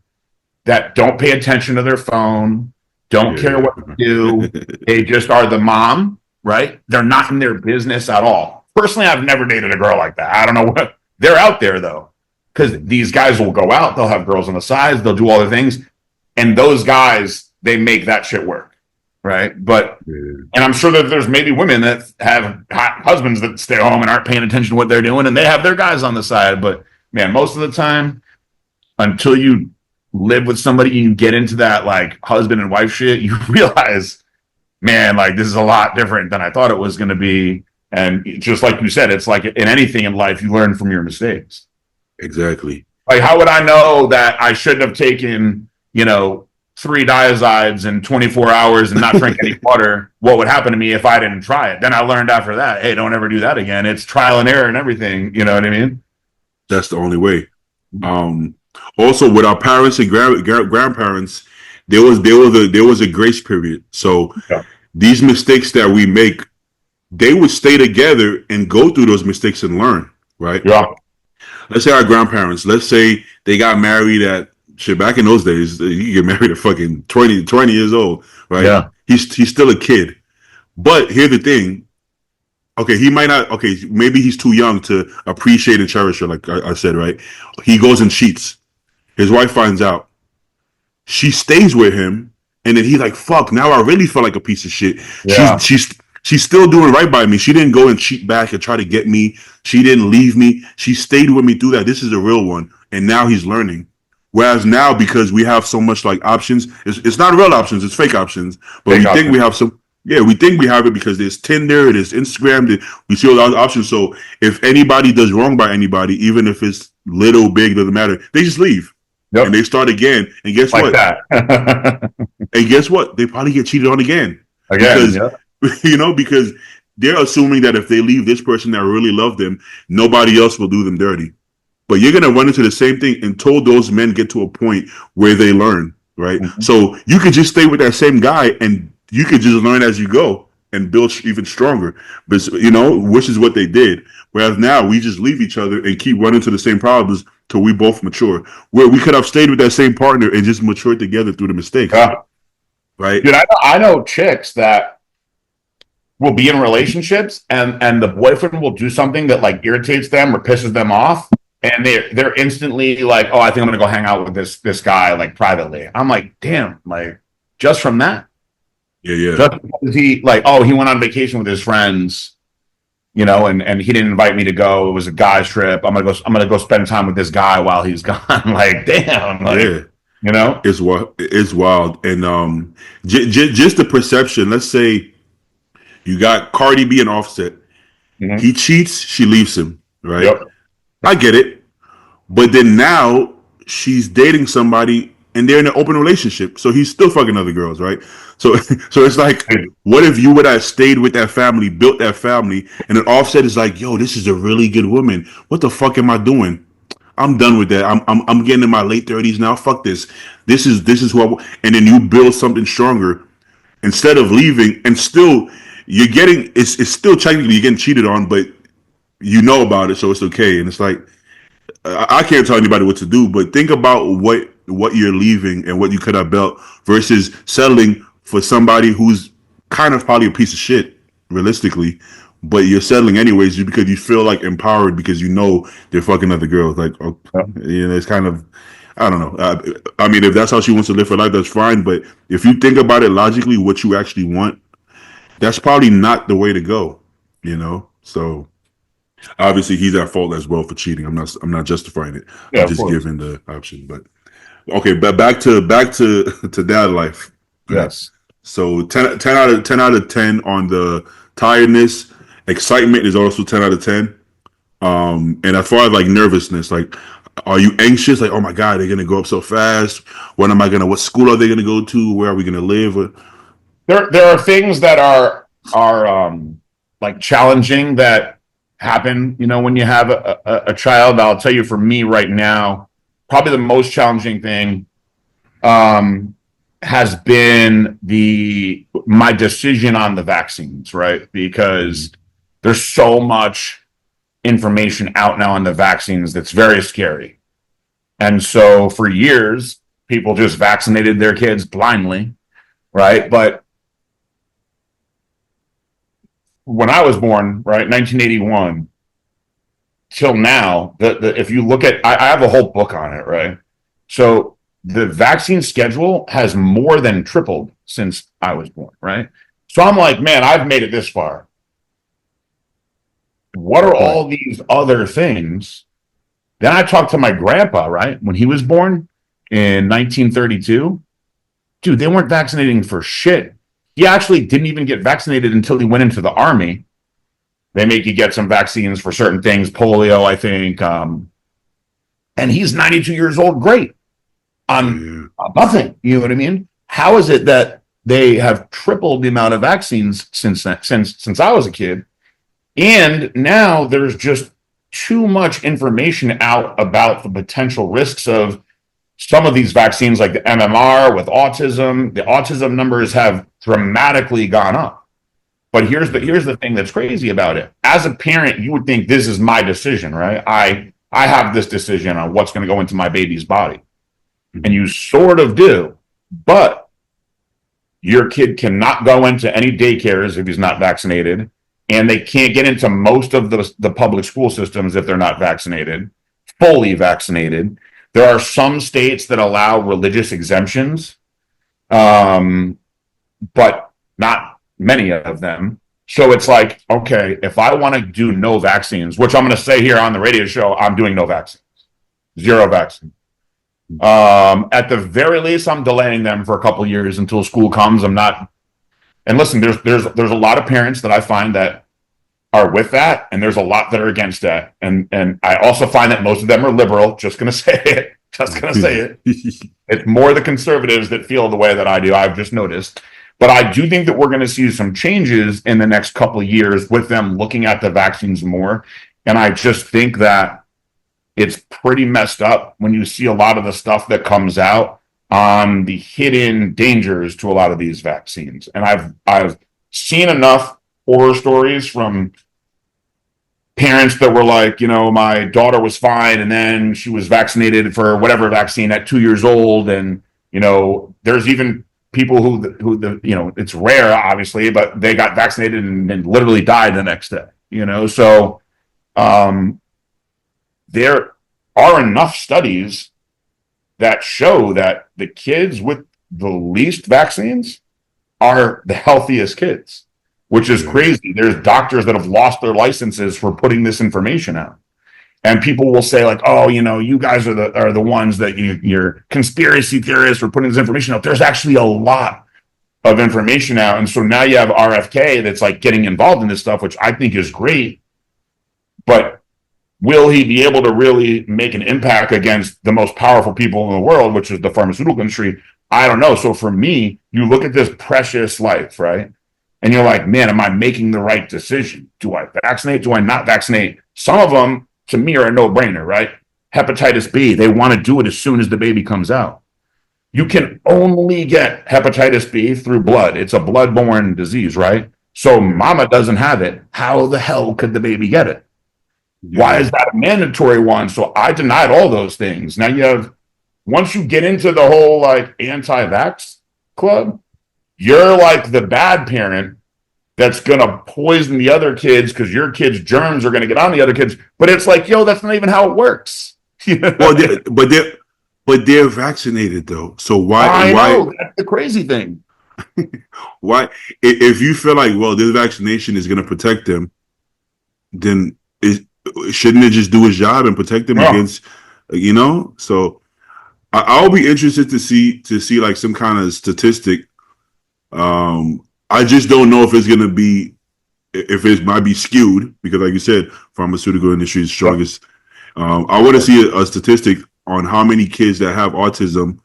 that don't pay attention to their phone, don't care what they do. They just are the mom, right? They're not in their business at all. Personally, I've never dated a girl like that. I don't know what. They're out there though, because these guys will go out, they'll have girls on the sides, they'll do all the things, and those guys, they make that shit work, right? But and I'm sure that there's maybe women that have husbands that stay home and aren't paying attention to what they're doing, and they have their guys on the side. But man, most of the time, until you live with somebody and you get into that like husband and wife shit, you realize, man, like this is a lot different than I thought it was going to be. And just like you said, it's like in anything in life, you learn from your mistakes. Exactly. Like, how would I know that I shouldn't have taken, 3 diazides in 24 hours and not drink any water? What would happen to me if I didn't try it? Then I learned after that, hey, don't ever do that again. It's trial and error and everything. You know what I mean? That's the only way. Also, with our parents and grandparents, there was a grace period. So these mistakes that we make, they would stay together and go through those mistakes and learn, right? Yeah. Let's say our grandparents, let's say they got married at shit back in those days, you get married at fucking 20 years old, right? Yeah. He's still a kid. But here's the thing. Okay, maybe he's too young to appreciate and cherish her, like I said, right? He goes and cheats. His wife finds out. She stays with him, and then he's like, fuck, now I really feel like a piece of shit. Yeah. She's still doing right by me. She didn't go and cheat back and try to get me. She didn't leave me. She stayed with me through that. This is a real one. And now he's learning. Whereas now, because we have so much like options, it's not real options, it's fake options. But Fake we think we option. have some, yeah, we think we have it because there's Tinder, there's Instagram, we see all those options. So if anybody does wrong by anybody, even if it's little, big, doesn't matter, they just leave and Yep. they start again. And guess Like what? that. And guess what? They probably get cheated on again Again. because, Yep. because they're assuming that if they leave this person that really loved them, nobody else will do them dirty. But you're gonna run into the same thing until those men get to a point where they learn, right? Mhm. So you could just stay with that same guy, and you could just learn as you go and build even stronger. But which is what they did. Whereas now we just leave each other and keep running into the same problems till we both mature. Where we could have stayed with that same partner and just matured together through the mistakes, Yeah. right? Dude, I know chicks that will be in relationships and the boyfriend will do something that like irritates them or pisses them off. And they're instantly like, oh, I think I'm gonna go hang out with this guy like privately. I'm like, damn, like just from that. Yeah, yeah, Just because he like, oh, he went on vacation with his friends, and he didn't invite me to go. It was a guy's trip. I'm gonna go spend time with this guy while he's gone. Like, damn, like, yeah. you know? It's wild, and just the perception. Let's say you got Cardi B and Offset. Mhm. He cheats, she leaves him, right? Yep. I get it. But then now she's dating somebody and they're in an open relationship. So he's still fucking other girls, right? So so it's like, what if you would have stayed with that family, built that family, and then Offset is like, yo, this is a really good woman. What the fuck am I doing? I'm done with that. I'm getting in my late 30s now. Fuck this. This is who I want. And then you build something stronger instead of leaving and still you're getting it's still technically you're getting cheated on, but you know about it, so it's okay. And it's like I can't tell anybody what to do, but think about what you're leaving and what you could have built versus settling for somebody who's kind of probably a piece of shit, realistically. But you're settling anyways just because you feel like empowered because you know they're fucking other girls. Like, it's kind of, I don't know. I mean, if that's how she wants to live her life, that's fine. But if you think about it logically, what you actually want, that's probably not the way to go. So obviously he's at fault as well for cheating. I'm not justifying it. Yeah, I'm of just course. giving the option. But okay, but back to to dad life. Right. Yes. So 10 out of 10 on the tiredness. Excitement is also 10 out of 10. And as far as like nervousness, like are you anxious? Like, oh my God, they're gonna go up so fast. What school are they gonna go to? Where are we gonna live? There are things that are like challenging that happen, when you have a child. I'll tell you, for me right now, probably the most challenging thing um has been the my decision on the vaccines, right? Because there's so much information out now on the vaccines that's very scary. And so for years, people just vaccinated their kids blindly, right? But when I was born, right, 1981 till now, if you look at, I have a whole book on it, right? So the vaccine schedule has more than tripled since I was born, right? So I'm like, man, I've made it this far. What are Right. all these other things? Then I talked to my grandpa, right? When he was born in 1932, dude, they weren't vaccinating for shit. He actually didn't even get vaccinated until he went into the army. They make you get some vaccines for certain things, polio, I think. And he's 92 years old, great, on Yeah. nothing. You know what I mean? How is it that they have tripled the amount of vaccines since I was a kid? And now there's just too much information out about the potential risks of some of these vaccines, like the MMR with autism. The autism numbers have dramatically gone up. But here's the thing that's crazy about it. As a parent, you would think this is my decision, right? I have this decision on what's going to go into my baby's body. And you sort of do. But your kid cannot go into any daycares if he's not vaccinated. And they can't get into most of the public school systems if they're not vaccinated, fully vaccinated. There are some states that allow religious exemptions, but not many of them. So it's like, okay, if I want to do no vaccines, which I'm going to say here on the radio show, I'm doing no vaccines, zero vaccine. At the very least, I'm delaying them for a couple of years until school comes. I'm not. And listen, there's a lot of parents that I find that are with that, and there's a lot that are against that. And I also find that most of them are liberal. Just gonna say it. Just gonna say it. It's more the conservatives that feel the way that I do. I've just noticed. But I do think that we're going to see some changes in the next couple of years with them looking at the vaccines more. And I just think that it's pretty messed up when you see a lot of the stuff that comes out on the hidden dangers to a lot of these vaccines. And I've seen enough horror stories from parents that were like, my daughter was fine and then she was vaccinated for whatever vaccine at 2 years old. And, there's even people who it's rare, obviously, but they got vaccinated and literally died the next day, So there are enough studies that show that the kids with the least vaccines are the healthiest kids, which is crazy. There's doctors that have lost their licenses for putting this information out. And people will say like, oh, you guys are the ones that you're conspiracy theorists for putting this information out. There's actually a lot of information out. And so now you have RFK that's like getting involved in this stuff, which I think is great. But will he be able to really make an impact against the most powerful people in the world, which is the pharmaceutical industry? I don't know. So for me, you look at this precious life, right? And you're like, man, am I making the right decision? Do I vaccinate? Do I not vaccinate? Some of them, to me, are a no-brainer, right? Hepatitis B, they want to do it as soon as the baby comes out. You can only get hepatitis B through blood. It's a blood-borne disease, right? So mama doesn't have it. How the hell could the baby get it? Why is that a mandatory one? So I denied all those things. Now once you get into the whole like anti-vax club, you're like the bad parent that's going to poison the other kids because your kid's germs are going to get on the other kids. But it's like, that's not even how it works. Well, but they're vaccinated though. So I know, that's the crazy thing. Why, if you feel like, well, this vaccination is going to protect them, then shouldn't it just do its job and protect them against, So I'll be interested to see like some kind of statistic. I just don't know if it might be skewed because, like you said, pharmaceutical industry is strongest. I want to see a statistic on how many kids that have autism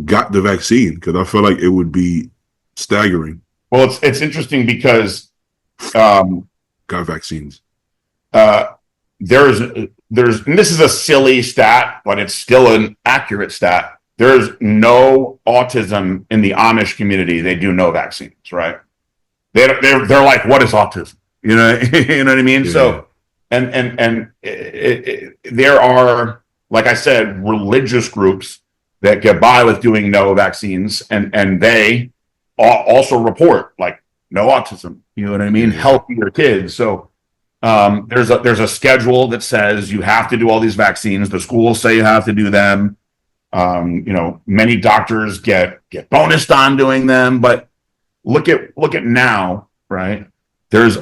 got the vaccine because I feel like it would be staggering. Well, it's interesting because got vaccines. There's and this is a silly stat, but it's still an accurate stat. There's no autism in the Amish community. They do no vaccines, right? They're like, what is autism? You know what I mean? Yeah. So, and there are, like I said, religious groups that get by with doing no vaccines, and they also report like no autism. You know what I mean? Yeah. Healthier kids. So there's a schedule that says you have to do all these vaccines. The schools say you have to do them. Many doctors get bonused on doing them, but look at now, right? There's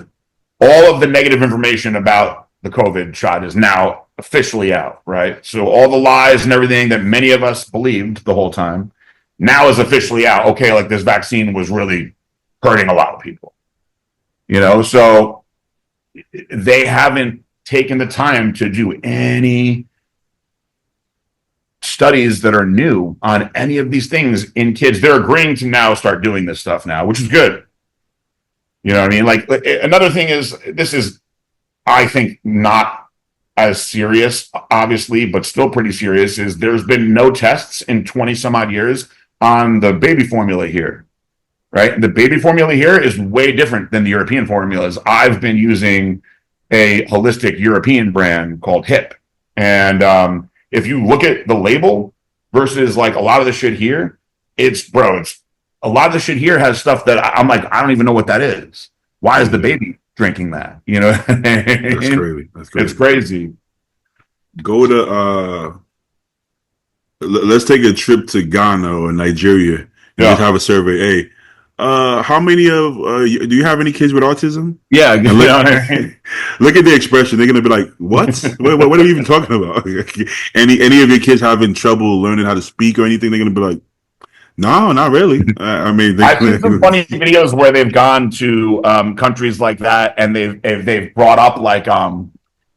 all of the negative information about the COVID shot is now officially out, right? So all the lies and everything that many of us believed the whole time now is officially out. Okay, like this vaccine was really hurting a lot of people, so they haven't taken the time to do any studies that are new on any of these things in kids. They're agreeing to now start doing this stuff now, which is good. You know what I mean? Like another thing is, this is, I think, not as serious, obviously, but still pretty serious, is there's been no tests in 20 some odd years on the baby formula here, right? The baby formula here is way different than the European formulas. I've been using a holistic European brand called HIP. And if you look at the label versus like a lot of the shit here, it's a lot of the shit here has stuff that I'm like, I don't even know what that is. Why is the baby drinking that? That's crazy. It's crazy. Go to let's take a trip to Ghana or Nigeria and just have a survey. Hey, How many of do you have any kids with autism? Yeah, you And look, know what I mean? look at the expression. They're gonna be like, "What? What are you even talking about?" Any of your kids having trouble learning how to speak or anything? They're gonna be like, "No, not really." I mean, I've seen some funny videos where they've gone to countries like that, and they've brought up like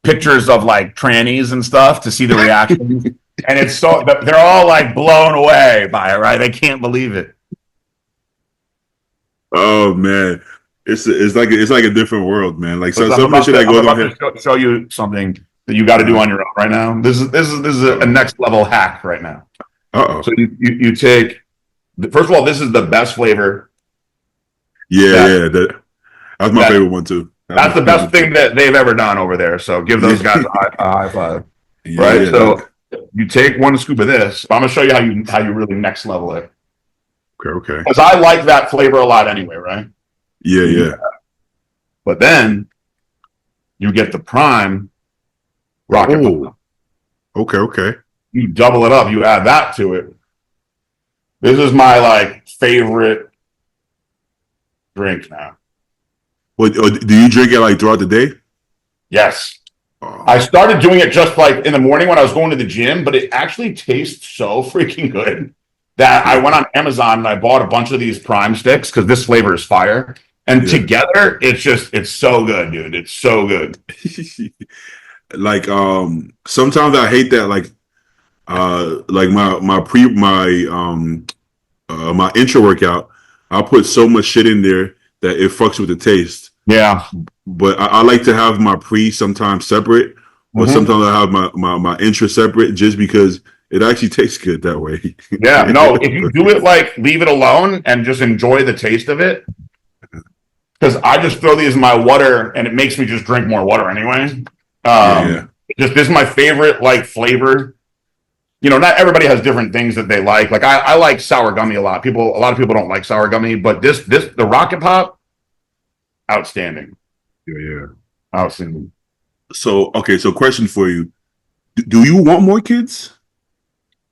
pictures of like trannies and stuff to see the reactions, and it's so they're all like blown away by it, right? They can't believe it. oh man, it's like a different world, man. Like so, Listen, I'm some of the about shit to that I'm goes on about here. to show you something that you got to do Uh, on your own right now. This is a uh, next level hack right now. oh, So you take first of all, this is the best flavor yeah, that yeah. That's my that favorite one too. That's my that's the favorite best one too. thing that they've ever done over there. So give those guys Yeah, a high five. yeah, Right. yeah. So you take one scoop of this. I'm gonna show you how you really next level it Okay, okay. because I like that flavor a lot anyway, right? Yeah, So you do yeah. that. But then you get the prime rocket Oh, pop. okay, okay. You double it up. You add that to it. This is my like favorite drink now. What do you drink it like throughout the day? Yes. I Oh, started doing it just like in the morning when I was going to the gym, but it actually tastes so freaking good that I went on Amazon and I bought a bunch of these prime sticks because this flavor is fire. And yeah. together, it's so good, dude. It's so good. Like sometimes I hate that like my intro workout, I'll put so much shit in there that it fucks with the taste. Yeah. But I like to have my pre sometimes separate, or Mm-hmm. sometimes I have my intro separate just because it actually tastes good that way. Yeah. No, if you do it like leave it alone and just enjoy the taste of it, because I just throw these in my water and it makes me just drink more water anyway. Yeah, yeah. Just this is my favorite like flavor. You know, not everybody has different things that they like. Like I like sour gummy a lot. A lot of people don't like sour gummy, but the Rocket Pop, outstanding, Yeah, yeah. outstanding. So okay, so question for you: Do you want more kids?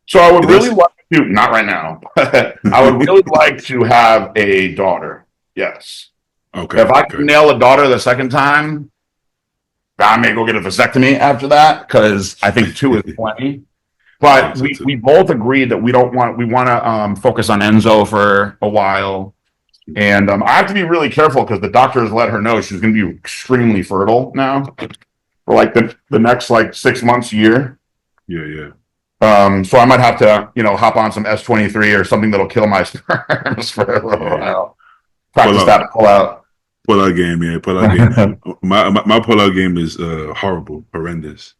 So I would really That's like to, not right now, I would really like to have a daughter. Yes. okay, If I okay. can nail a daughter the second time, I may go get a vasectomy after that because I think two is plenty. I think But so we too. both agreed that we want to focus on Enzo for a while. And I have to be really careful because the doctor has let her know she's going to be extremely fertile now for like the next like 6 months, year. Yeah, yeah. So I might have to, hop on some S23 or something that'll kill my sperms for a little Yeah. while. Pull Practice out, that pull out. pull out game, yeah, pull out game. My pull out game is horrible, horrendous.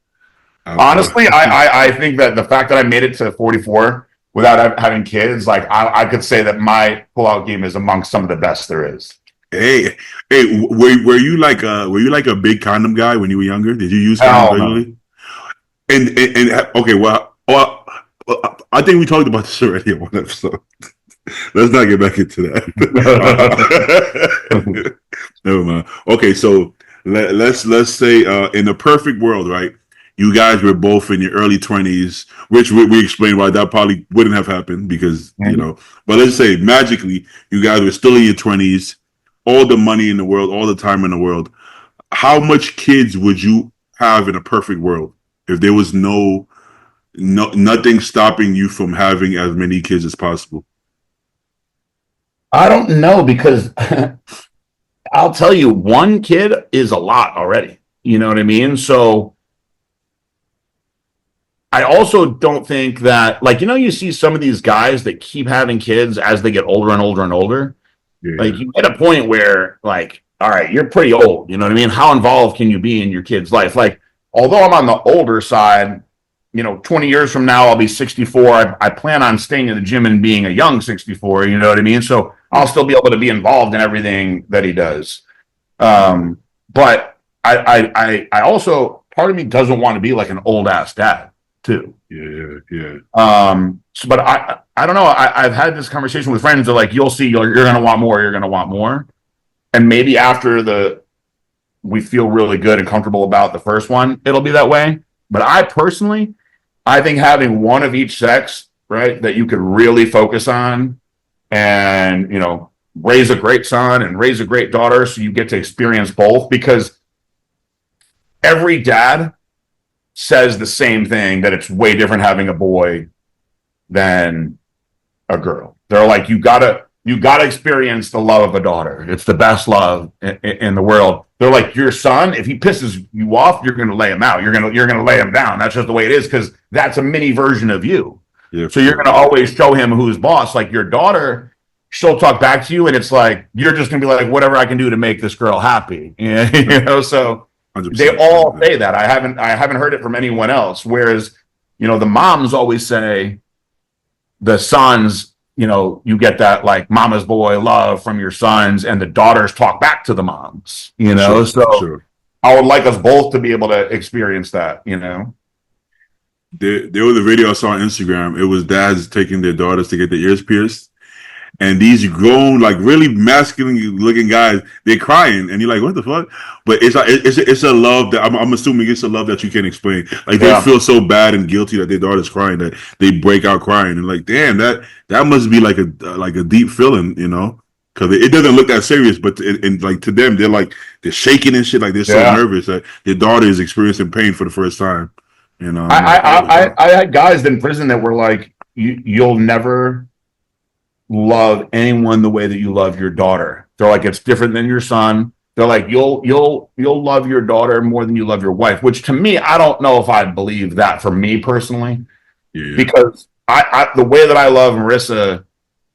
Honestly, I think that the fact that I made it to 44 without having kids, like I could say that my pull out game is amongst some of the best there is. hey, hey, were you like a big condom guy when you were younger? Did you use condoms Hell no. regularly? And okay, I think we talked about this already in one episode. Let's not get back into that. Never mind. Okay, so let's say in the perfect world, right? You guys were both in your early 20s, which we explained why that probably wouldn't have happened because But let's say magically you guys were still in your 20s, all the money in the world, all the time in the world. How much kids would you have in a perfect world if there was nothing stopping you from having as many kids as possible? I don't know because I'll tell you, one kid is a lot already. You know what I mean? So I also don't think that, like, you see some of these guys that keep having kids as they get older and older and older. Yeah, Like, yeah. you get a point where, like, all right, you're pretty old. You know what I mean? How involved can you be in your kid's life? Like, although I'm on the older side, 20 years from now, I'll be 64. I plan on staying in the gym and being a young 64. You know what I mean? So I'll still be able to be involved in everything that he does. But I also, part of me doesn't want to be like an old ass dad too. Yeah, yeah, So, but I don't know. I've had this conversation with friends. They're like, you'll see, you're going to want more. You're going to want more. And maybe after we feel really good and comfortable about the first one, it'll be that way. But I think having one of each sex, right, that you could really focus on and, raise a great son and raise a great daughter, so you get to experience both. Because every dad says the same thing, that it's way different having a boy than a girl. They're like, you gotta experience the love of a daughter. It's the best love in the world. They're like, your son, if he pisses you off, you're gonna lay him out. You're gonna lay him down. That's just the way it is, because that's a mini version of you. Yeah, So you're gonna always show him who's boss. Like your daughter, she'll talk back to you, and it's like you're just gonna be like, whatever I can do to make this girl happy. So 100%. they all say that. I haven't heard it from anyone else. Whereas, the moms always say the sons, you get that like mama's boy love from your sons, and the daughters talk back to the moms, Sure, so sure. I would like us both to be able to experience that. There was a video I saw on Instagram. It was dads taking their daughters to get their ears pierced. And these grown, like really masculine looking guys, they're crying, and you're like, "What the fuck?" But it's a love that I'm assuming it's a love that you can't explain. Like they feel so bad and guilty that their daughter's crying that they break out crying, and like, damn, that must be like a deep feeling, because it doesn't look that serious, but and like to them, they're shaking and shit, like they're so nervous that their daughter is experiencing pain for the first time. I had guys in prison that were like, you'll never love anyone the way that you love your daughter. They're like, it's different than your son. They're like, you'll love your daughter more than you love your wife, which to me, I don't know if I believe that for me personally. Yeah. Because the way that I love Marissa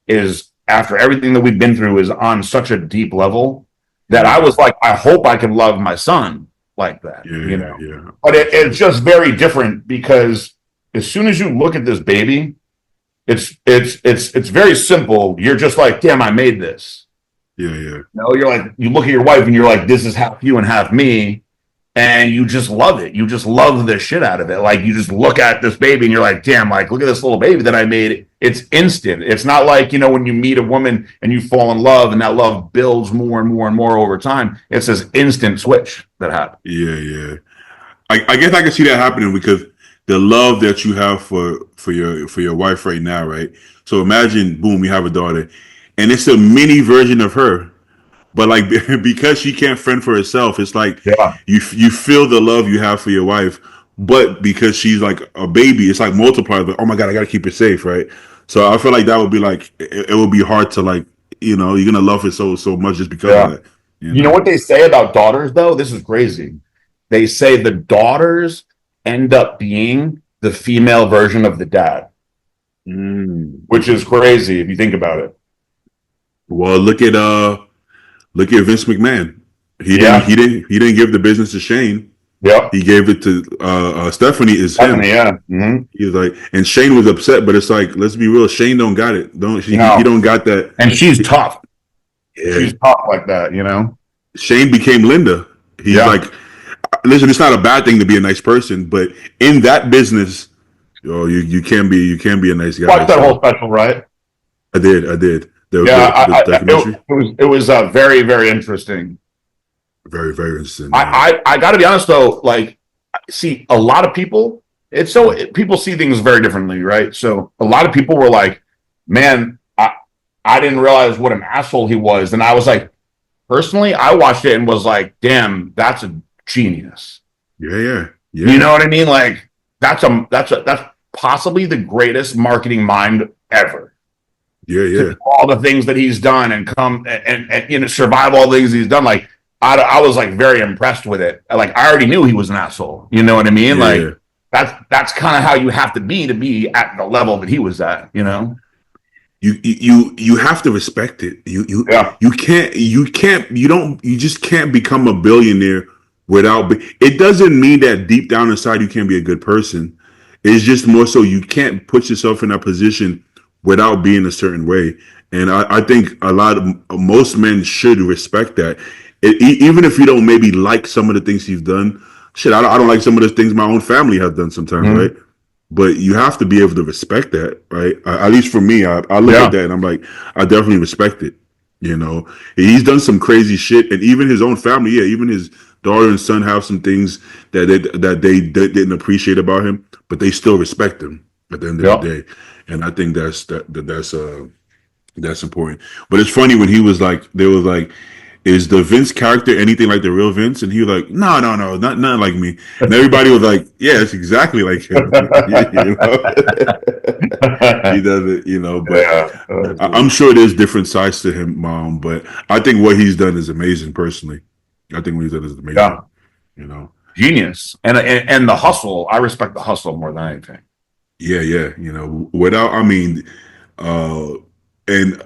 is, after everything that we've been through, is on such a deep level that I was like, I hope I can love my son like that. Yeah. But it's just very different, because as soon as you look at this baby, it's very simple. You're just like, damn, I made this. Yeah. You're like, you look at your wife and you're like, this is half you and half me. And you just love it. You just love the shit out of it. Like, you just look at this baby and you're like, damn, like, look at this little baby that I made. It's instant. It's not like, when you meet a woman and you fall in love and that love builds more and more and more over time. It's this instant switch that happens. Yeah. I guess I can see that happening, because the love that you have for your wife right now, right? So imagine, boom, you have a daughter, and it's a mini version of her, but like because she can't fend for herself, it's like you feel the love you have for your wife, but because she's like a baby, it's like multiplied. Like, oh my god, I gotta keep her safe, right? So I feel like that would be like it would be hard to like you're gonna love her so much just because of that. You know what they say about daughters though? This is crazy. They say the daughters end up being the female version of the dad, which is crazy if you think about it. Well, look at Vince McMahon. He didn't give the business to Shane. Yeah, he gave it to Stephanie. Is him? Yeah, mm-hmm. He's like, and Shane was upset, but it's like, let's be real. Shane don't got it. He don't got that. And she's tough. Yeah. She's tough like that. Shane became Linda. He's like, listen, it's not a bad thing to be a nice person, but in that business, you can be a nice guy. Watch that whole special, right? I did. The documentary. It was very, very interesting. Very, very interesting. I got to be honest though, like, see, a lot of people, people see things very differently, right? So a lot of people were like, man, I didn't realize what an asshole he was, and I was like, personally, I watched it and was like, damn, that's a genius. Yeah. You know what I mean? Like, that's possibly the greatest marketing mind ever. Yeah. All the things that he's done and come and survive all the things he's done. Like, I was like very impressed with it. Like, I already knew he was an asshole. You know what I mean? Yeah. That's kind of how you have to be at the level that he was at. You have to respect it. You just can't become a billionaire without. It doesn't mean that deep down inside you can't be a good person. It's just more so you can't put yourself in that position without being a certain way. And I think most men should respect that. Even if you don't maybe like some of the things he's done. Shit, I don't like some of the things my own family have done sometimes, right? But you have to be able to respect that, right? At least for me, I look at that and I'm like, I definitely respect it. He's done some crazy shit, and even his own family, even his daughter and son have some things that they didn't appreciate about him, but they still respect him at the end of the day. And I think that's That's important. But it's funny when he was like, they was like, is the Vince character anything like the real Vince? And he was like, no, no, no, not like me. And everybody was like, yeah, it's exactly like him. You know, he does it, you know. But Yeah. I'm sure there's different sides to him, but I think what he's done is amazing. Personally, I think what he's done is Yeah. amazing. You know, Genius. And the hustle. I respect the hustle more than anything. yeah, yeah. You know, without, I mean, uh, and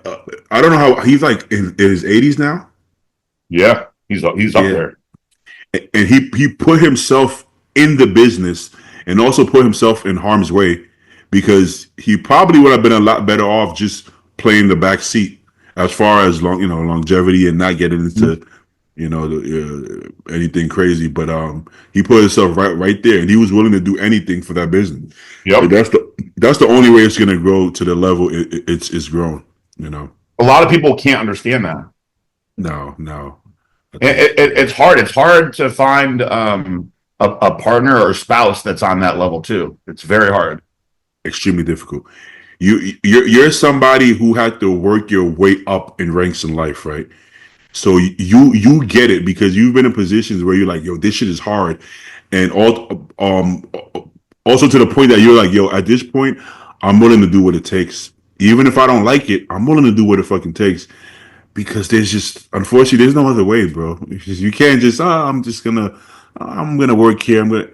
I don't know how he's like in his 80s now. Yeah. He's up Yeah, there. and he put himself in the business and also put himself in harm's way because he probably would have been a lot better off just playing the back seat as far as longevity and not getting into anything crazy. But he put himself right there, and he was willing to do anything for that business. And Yep. that's the only way it's gonna grow to the level it's grown. You know, A lot of people can't understand that. no, no, I think It's hard. It's hard to find a partner or spouse that's on that level too. It's very hard. extremely difficult. You're somebody who had to work your way up in ranks in life, right? So you get it because you've been in positions where you're like, yo, this shit is hard, and also to the point that you're like, yo, at this point, I'm willing to do what it takes, even if I don't like it. I'm willing to do what it fucking takes because there's just unfortunately there's no other way, bro. You can't just I'm gonna work here. I'm gonna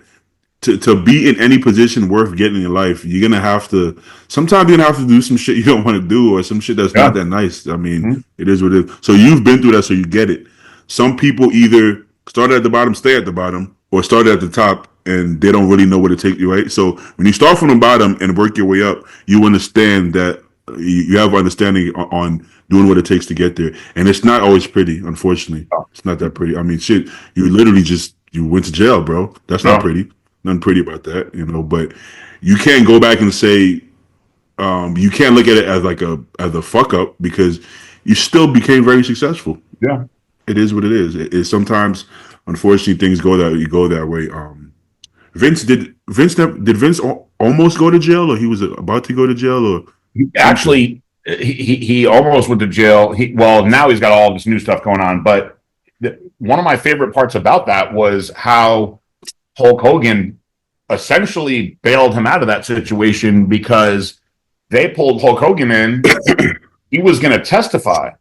to be in any position worth getting in life, you're gonna have to. Sometimes you're gonna have to do some shit you don't want to do, or some shit that's not Yeah. that nice. I mean, Mhm. it is what it is. So you've been through that, so you get it. Some people either started at the bottom, stay at the bottom, or started at the top, and they don't really know where to take you. Right. So when you start from the bottom and work your way up, you understand that you have understanding on doing what it takes to get there, and it's not always pretty. Unfortunately, it's not that pretty. I mean, shit, you literally just you went to jail, bro. That's not No. pretty. Nothing pretty about that, but you can't go back and say you can't look at it as like a fuck up because you still became very successful. Yeah. It is what it is. It sometimes, unfortunately, things go that way. Did Vince almost go to jail, or he was about to go to jail, or something? Actually, he almost went to jail. Well, now he's got all this new stuff going on. But one of my favorite parts about that was how Hulk Hogan essentially bailed him out of that situation because they pulled Hulk Hogan in. He was going to testify,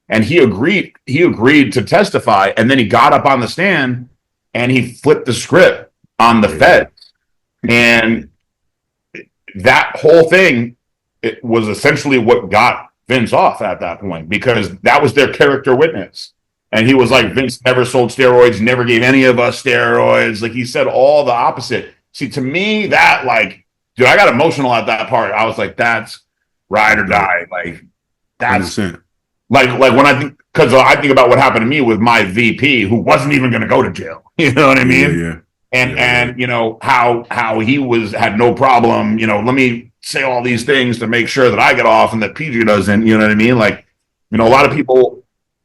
and he agreed. He agreed to testify, and then he got up on the stand and he flipped the script on the Yeah, Fed, and that whole thing it was essentially what got Vince off at that point because that was their character witness. And he was like, Vince never sold steroids, never gave any of us steroids. Like he said all the opposite. See, to me, that like, dude, I got emotional at that part. I was like, that's ride or dope. die. Like, Hundred that's percent. like when I think, because I think about what happened to me with my VP who wasn't even going to go to jail. You know what I Yeah, mean? yeah, and yeah, yeah. and you know how he was had no problem, let me say all these things to make sure that I get off and that PG doesn't, you know what I mean? Like, a lot of people,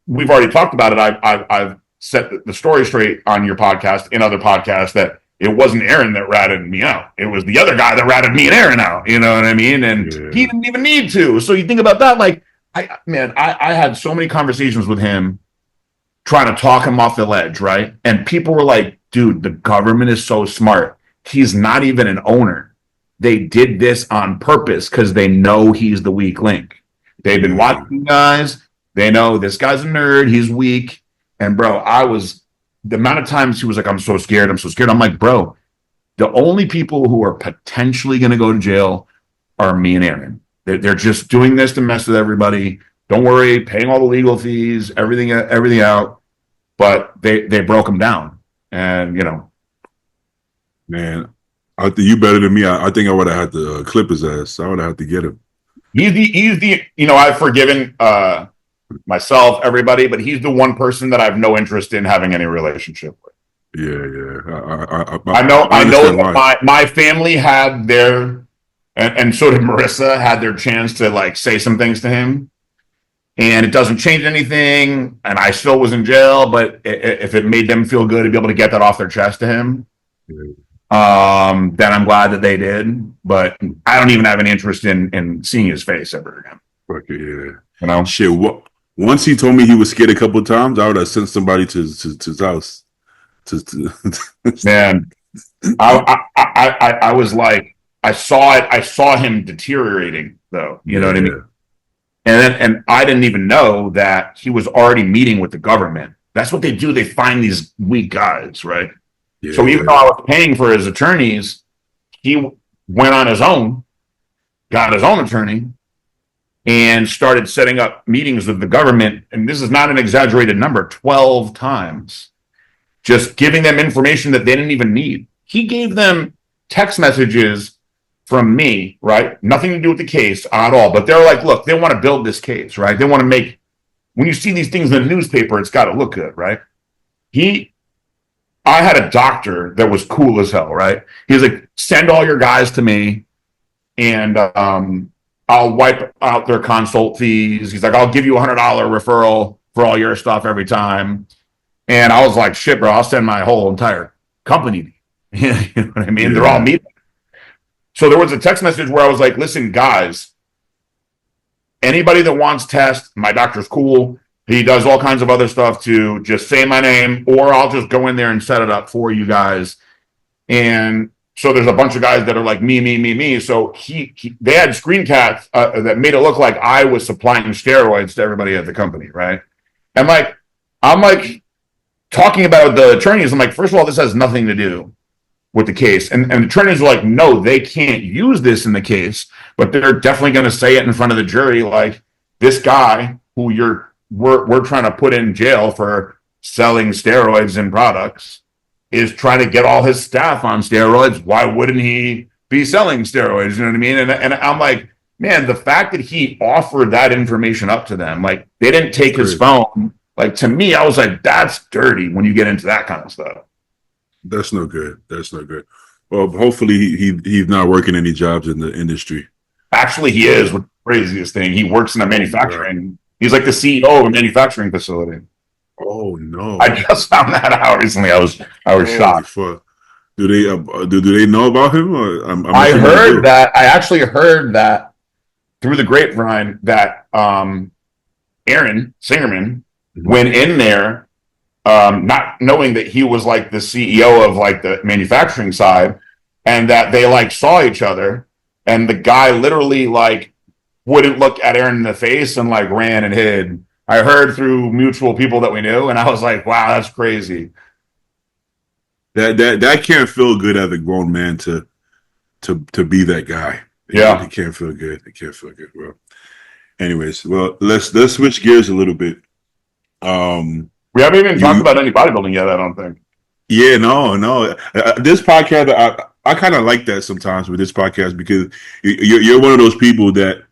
we've already talked about it. I've set the story straight on your podcast, in other podcasts, that it wasn't Aaron that ratted me out. It was the other guy that ratted me and Aaron out, you know what I mean? And he Yeah. didn't even need to. So you think about that, like, I had so many conversations with him trying to talk him off the ledge, right? And people were like, dude, the government is so smart. He's not even an owner. They did this on purpose because they know he's the weak link. They've been Yeah. watching guys. They know this guy's a nerd. He's weak. And bro, the amount of times he was like, I'm so scared. I'm so scared. I'm like, bro, the only people who are potentially going to go to jail are me and Aaron. They're just doing this to mess with everybody. Don't worry, paying all the legal fees, everything out. But they broke him down, and Man, I think you better than me. I think I would have had to clip his ass. I would have had to get him. he's the I've forgiven myself, everybody, but he's the one person that I have no interest in having any relationship with. Yeah, yeah. I I know understand that why. my family had their and so did Marissa, had their chance to like say some things to him, and it doesn't change anything. And I still was in jail, but if it made them feel good to be able to get that off their chest to him, Yeah. then I'm glad that they did. But I don't even have any interest in seeing his face ever again. Fuck it, yeah. You know, Shit. What? Once he told me he was scared a couple of times, I would have sent somebody to his house. To man, I was like, I saw it. I saw him deteriorating, though. You know what I mean? yeah, And I didn't even know that he was already meeting with the government. That's what they do. They find these weak guys, right? So even though I was paying for his attorneys, he went on his own, got his own attorney, and started setting up meetings with the government. And this is not an exaggerated number, 12 times, just giving them information that they didn't even need. He gave them text messages from me, right? Nothing to do with the case at all. But they're like, look, they want to build this case, right? They want to make, when you see these things in the newspaper, it's got to look good, right? I had a doctor that was cool as hell, right? He was like, send all your guys to me and I'll wipe out their consult fees. He's like, I'll give you $100 referral for all your stuff every time. And I was like, shit, bro, I'll send my whole entire company. You know what I mean? Yeah. They're all meeting. So there was a text message where I was like, listen, guys, anybody that wants tests, my doctor's cool. He does all kinds of other stuff too. Just say my name, or I'll just go in there and set it up for you guys. And so there's a bunch of guys that are like me. So they had screen caps that made it look like I was supplying steroids to everybody at the company, right? And like, I'm like talking about the attorneys. I'm like, first of all, this has nothing to do with the case. And the attorneys are like, no, they can't use this in the case, but they're definitely going to say it in front of the jury. Like, this guy who we're trying to put in jail for selling steroids and products is trying to get all his staff on steroids. Why wouldn't he be selling steroids? You know what I mean? And I'm like, man, the fact that he offered that information up to them, like they didn't take his phone. Like, to me, I was like, that's dirty when you get into that kind of stuff. That's no good. That's no good. Well, hopefully he's not working any jobs in the industry. Actually, he is. With the craziest thing, he works in a manufacturing. He's like the CEO of a manufacturing facility. Oh no! I just found that out recently. I was shocked. Fuck. Do they know about him? Or I heard that. I actually heard that through the grapevine that Aaron Singerman went in there. Not knowing that he was like the CEO of like the manufacturing side, and that they like saw each other, and the guy literally like wouldn't look at Aaron in the face and like ran and hid. I heard through mutual people that we knew, and I was like, wow, that's crazy. That can't feel good as a grown man to be that guy. Yeah, it can't feel good. It can't feel good. Well, anyways, let's switch gears a little bit. We haven't even talked about any bodybuilding yet, I don't think. Yeah, no. This podcast, I kind of like that sometimes with this podcast because you're one of those people that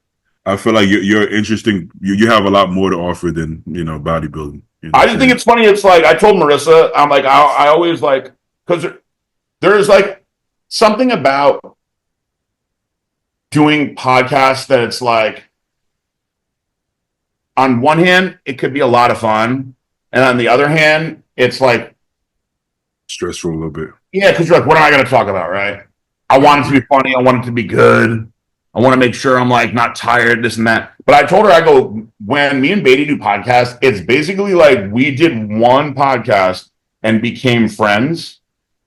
I feel like you're interesting. You have a lot more to offer than bodybuilding. You know I just think it's funny. It's like I told Marissa, I'm like I always like, because there's like something about doing podcasts that it's like, on one hand, it could be a lot of fun. And on the other hand, it's like stressful a little bit. Yeah, because you're like, what am I going to talk about, right? I want it to be funny. I want it to be good. I want to make sure I'm like not tired, this and that. But I told her, I go, when me and Beatty do podcasts, it's basically like we did one podcast and became friends.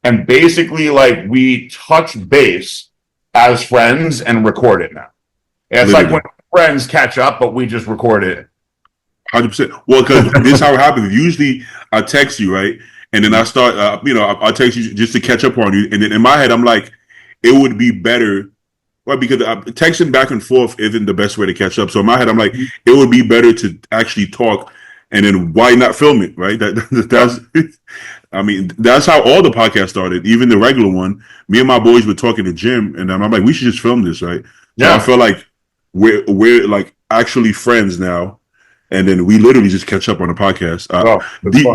And basically like we touch base as friends and record it now. It's like when friends catch up, but we just record it. 100%. Well, because this is how it happens. Usually I text you, right? And then I start, I'll text you just to catch up on you. And then in my head, I'm like, it would be better. Well, because texting back and forth isn't the best way to catch up. So in my head, I'm like, it would be better to actually talk. And then why not film it, right? That's how all the podcasts started. Even the regular one, me and my boys were talking to Jim. And I'm like, we should just film this, right? Yeah. So I feel like we're like actually friends now. And then we literally just catch up on the podcast.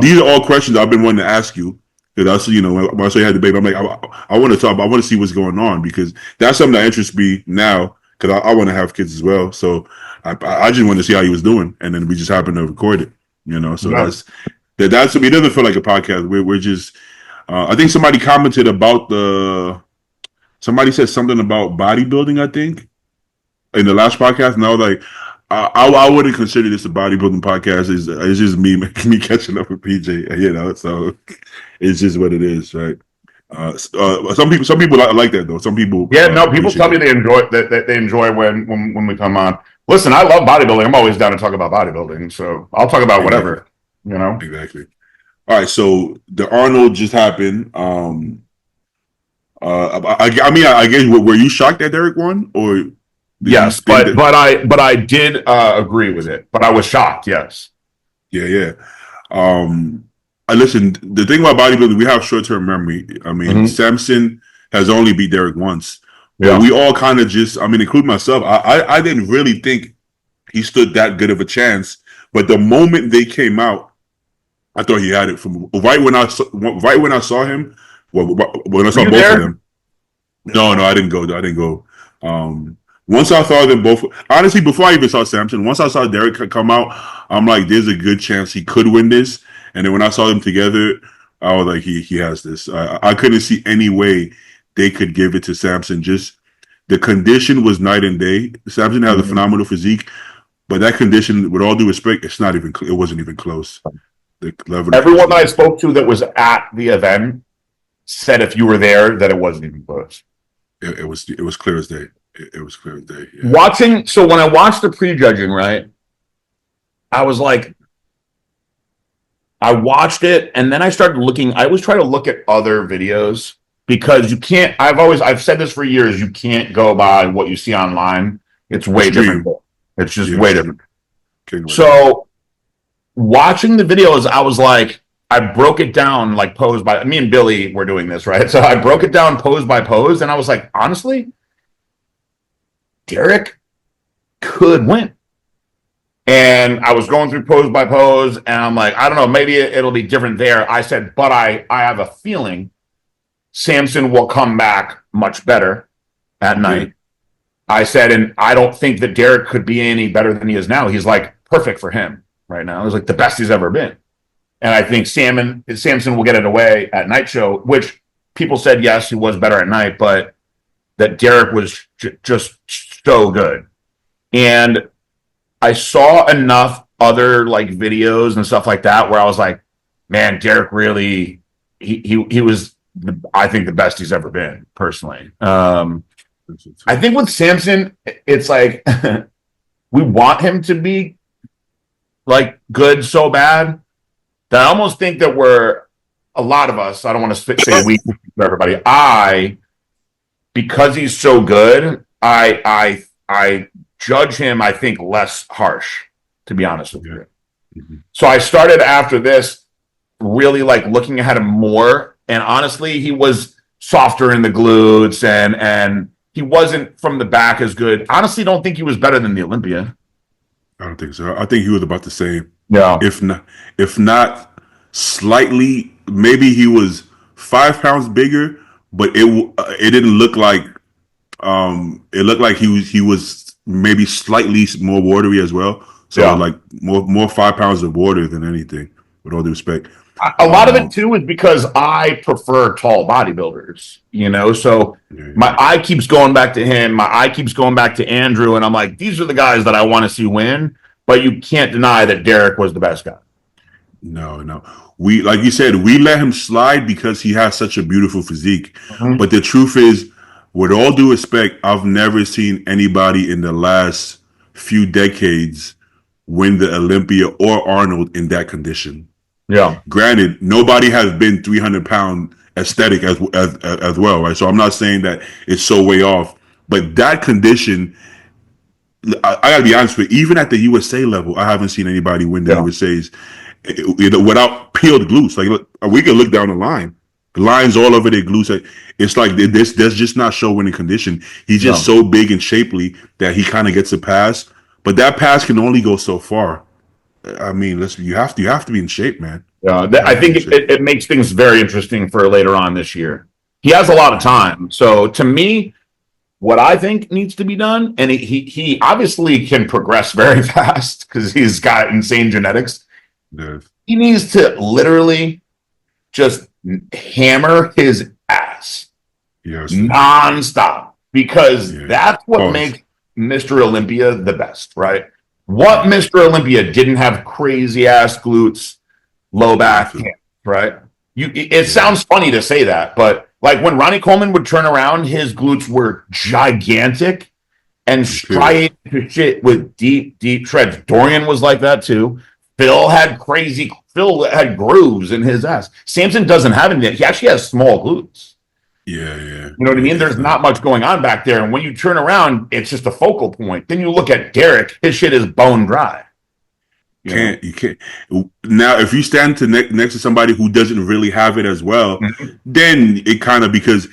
These are all questions I've been wanting to ask you. Because when I say you had the baby, I'm like, I want to talk. I want to see what's going on because that's something that interests me now. Because I want to have kids as well. So I just wanted to see how he was doing, and then we just happened to record it. So that's it. Doesn't feel like a podcast. We're just. I think somebody commented about somebody said something about bodybuilding. I think in the last podcast, and I was like, I wouldn't consider this a bodybuilding podcast. It's just me catching up with PJ, So it's just what it is, right? Some people like that though. Some people Yeah, no, people appreciate tell me that. they enjoy when we come on. Listen, I love bodybuilding. I'm always down to talk about bodybuilding, so I'll talk about Exactly, whatever, you know. exactly. All right, so the Arnold just happened. I mean, I guess were you shocked that Derek won, or did you Yes, think but that? I did agree with it, but I was shocked. Yes. Yeah, yeah. I listen. The thing about bodybuilding, we have short term memory. I mean, Hmm. Samson has only beat Derek once, but Yeah. we all kind of just, I mean, including myself, I didn't really think he stood that good of a chance. But the moment they came out, I thought he had it from right when I saw him. Well, when I Were saw you both of there? them. No, I didn't go. I didn't go. Um, Once I saw them both, honestly, before I even saw Samson, once I saw Derek come out, I'm like, there's a good chance he could win this. And then when I saw them together, I was like, he has this. I couldn't see any way they could give it to Samson. Just the condition was night and day. Samson has a Mhm. phenomenal physique, but that condition, with all due respect, it's not even. It wasn't even close. The level of Everyone that I conditioning. spoke to that was at the event said if you were there that it wasn't even close. It was clear as day. It was clear as day. Yeah. Watching, so when I watched the prejudging, right, I was like, I watched it and then I started looking. I always try to look at other videos because you can't. I've said this for years. You can't go by what you see online. It's way different. Extreme. It's just Yeah, way extreme. different. King with that. So watching the videos, I was like, I broke it down like pose by. Me and Billy were doing this, right? So I broke it down pose by pose, and I was like, honestly, Derek could win. And I was going through pose by pose, and I'm like, I don't know, maybe it'll be different there. I said, but I have a feeling Samson will come back much better at He did. night. I said, and I don't think that Derek could be any better than he is now. He's like perfect for him right now. He's like the best he's ever been. And I think Samson will get it away at night show, which people said yes, he was better at night, but that Derek was just so good. And I saw enough other like videos and stuff like that where I was like, man, Derek really he was I think the best he's ever been personally. I think with Samson, it's like we want him to be like good so bad that I almost think that we're a lot of us. I don't want to say we for everybody. Because he's so good, I judge him. I think less harsh, to be honest with Yeah. you. Mhm. So I started after this really like looking at him more, and honestly, he was softer in the glutes, and he wasn't from the back as good. Honestly, don't think he was better than the Olympia. I don't think so. I think he was about the same. Yeah, If not, if not slightly, maybe he was 5 pounds bigger, but it didn't look like it looked like he was maybe slightly more watery as well. So yeah. like more 5 pounds of water than anything. With all due respect, A lot of it um, too is because I prefer tall bodybuilders, you know. So yeah, yeah. my eye keeps going back to him. My eye keeps going back to Andrew, and I'm like, these are the guys that I want to see win. But you can't deny that Derek was the best guy. No. We, like you said, we let him slide because he has such a beautiful physique. Mhm. But the truth is, with all due respect, I've never seen anybody in the last few decades win the Olympia or Arnold in that condition. Yeah, Granted, nobody has been 300-pound aesthetic as well, right? So I'm not saying that it's so way off, but that condition, I gotta be honest with you, even at the USA level, I haven't seen anybody win the yeah, USA's without peeled glutes. Like we can look down the line, the lines all over their glutes. It's like there's just not show winning condition. He's just no, so big and shapely that he kind of gets a pass, but that pass can only go so far. I mean, listen, you have to be in shape, man. yeah. You I have to be think in shape. it makes things very interesting for later on this year. He has a lot of time, so to me, what I think needs to be done, and he obviously can progress very fast because he's got insane genetics. Yeah, He needs to literally just hammer his ass yes, nonstop because yeah. that's what Pause. makes Mr. Olympia the best, right? What Mr. Olympia didn't have crazy ass glutes, low back, Exactly. right? It Yeah. sounds funny to say that, but like when Ronnie Coleman would turn around, his glutes were gigantic and Pure. striate to shit with deep, deep shreds. Dorian was like that too. Phil had grooves in his ass. Samson doesn't have any. He actually has small glutes. Yeah, yeah. You know what I mean? There's Exactly. not much going on back there. And when you turn around, it's just a focal point. Then you look at Derek, his shit is bone dry. You know? Can't you can't now if you stand next to somebody who doesn't really have it as well, Mhm. then it kind of because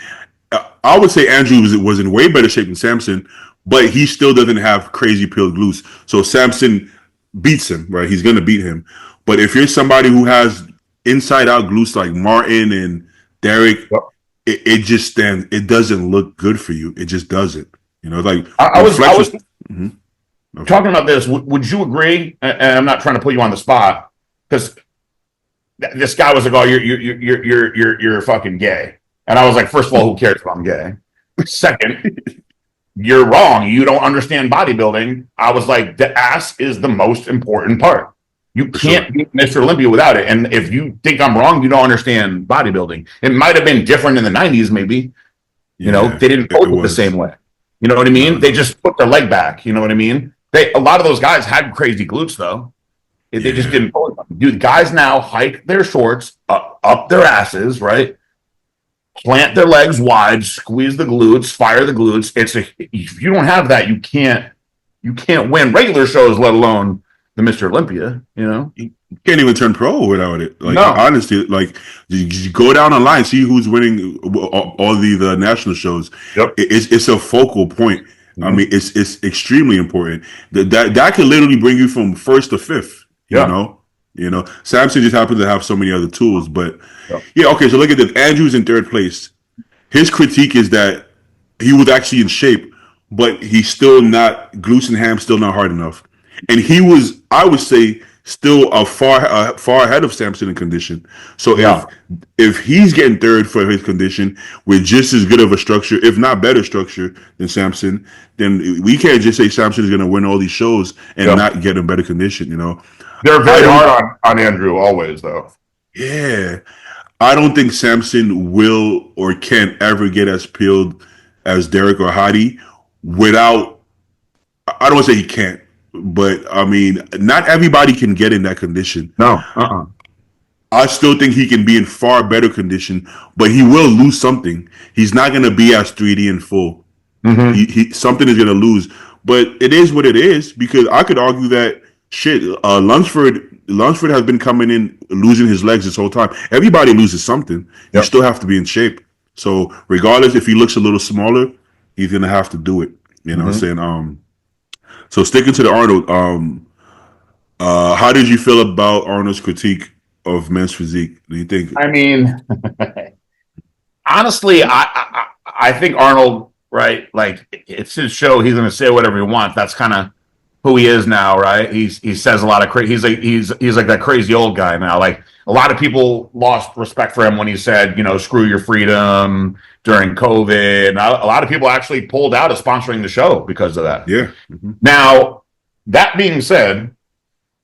I would say Andrew was in way better shape than Samson, but he still doesn't have crazy peeled glutes. So Samson beats him, right? He's gonna beat him. But if you're somebody who has inside out glutes like Martin and Derek, Yep. it just stands. It doesn't look good for you. It just doesn't. Like I when was I Flex was was. Mhm. Okay. talking about this. Would you agree? And I'm not trying to put you on the spot because this guy was like, "Oh, you're fucking gay," and I was like, first of all, who cares if I'm gay? Second, you're wrong. You don't understand bodybuilding. I was like, the ass is the most important part. You For sure. can't beat Mr. Olympia without it. And if you think I'm wrong, you don't understand bodybuilding. It might have been different in the 90s, maybe. Yeah, They didn't it pose it the same was. way. You know what I No, mean? They no. just put their leg back. You know what I mean? A lot of those guys had crazy glutes though. They just Yeah. didn't pose them. Dude, guys now hike their shorts up their asses, right? Plant their legs wide, squeeze the glutes, fire the glutes. If you don't have that, you can't win regular shows, let alone the Mr. Olympia. You can't even turn pro without it. Like No. honestly, like you go down online, see who's winning all the national shows. Yep. It's a focal point. I Mm-hmm. mean, it's extremely important. That can literally bring you from first to fifth. Yeah. Samson just happens to have so many other tools, but Yep. yeah. Okay, so look at this. Andrew's in third place. His critique is that he was actually in shape, but he's still not glutes and ham still not hard enough. And he was, I would say, still a far ahead of Samson in condition. So Yeah. if he's getting third for his condition with just as good of a structure, if not better structure than Samson, then we can't just say Samson is going to win all these shows and Yeah. not get in better condition. They're I very don't. hard on Andrew always, though. Yeah, I don't think Samson will or can ever get as peeled as Derek or Hadi without. I don't want to say he can't, but I mean, not everybody can get in that condition. No. Uh-uh. I still think he can be in far better condition, but he will lose something. He's not going to be as 3D in full. Mm-hmm. He something is going to lose, but it is what it is because I could argue that shit. Lunsford has been coming in losing his legs this whole time. Everybody loses something. You Yep. still have to be in shape. So regardless if he looks a little smaller, he's gonna have to do it. You know what I'm Mm-hmm. saying? So sticking to the Arnold, how did you feel about Arnold's critique of men's physique? Do you think? I mean, honestly, I think Arnold, right? Like it's his show. He's going to say whatever he wants. That's kind of who he is now, right? He says a lot of crazy. He's like that crazy old guy now. Like a lot of people lost respect for him when he said, screw your freedom during COVID. And a lot of people actually pulled out of sponsoring the show because of that. Yeah. Mm-hmm. Now, that being said,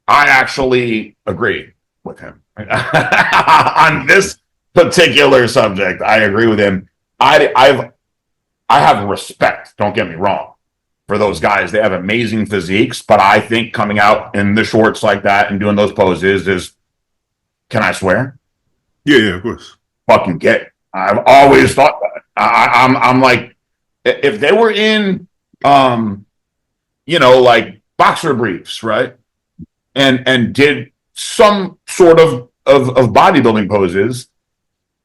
I actually agree with him on this particular subject. I agree with him. I have respect. Don't get me wrong for those guys. They have amazing physiques, but I think coming out in the shorts like that and doing those poses is, can I swear? Yeah, yeah, of course. Fucking gay. I've always thought that. I'm like, if they were in, like boxer briefs, right? And did some sort of bodybuilding poses,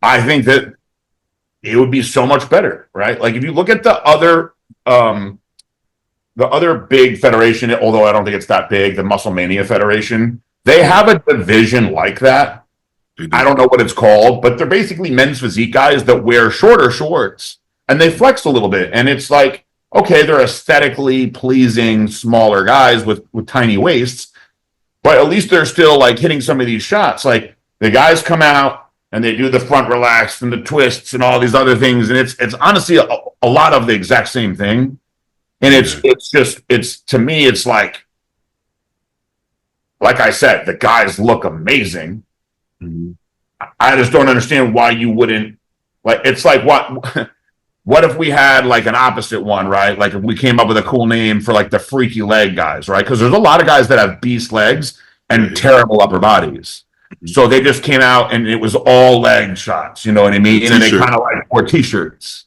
I think that it would be so much better, right? Like if you look at the other big federation, although I don't think it's that big, the Muscle Mania Federation, they have a division like that. They I do. don't know what it's called, but they're basically men's physique guys that wear shorter shorts and they flex a little bit. And it's like, okay, they're aesthetically pleasing, smaller guys with tiny waists, but at least they're still like hitting some of these shots. Like the guys come out and they do the front relax and the twists and all these other things, and it's honestly a lot of the exact same thing. And Yeah. it's to me, it's like like I said, the guys look amazing. Mhm. I just don't understand why you wouldn't, like, it's like what if we had like an opposite one, right? Like if we came up with a cool name for like the freaky leg guys, right? Because there's a lot of guys that have beast legs Yeah, and yeah. terrible upper bodies. Mhm. So they just came out and it was all leg shots, you know what I The mean? And they t-shirt. kind of like wore t-shirts.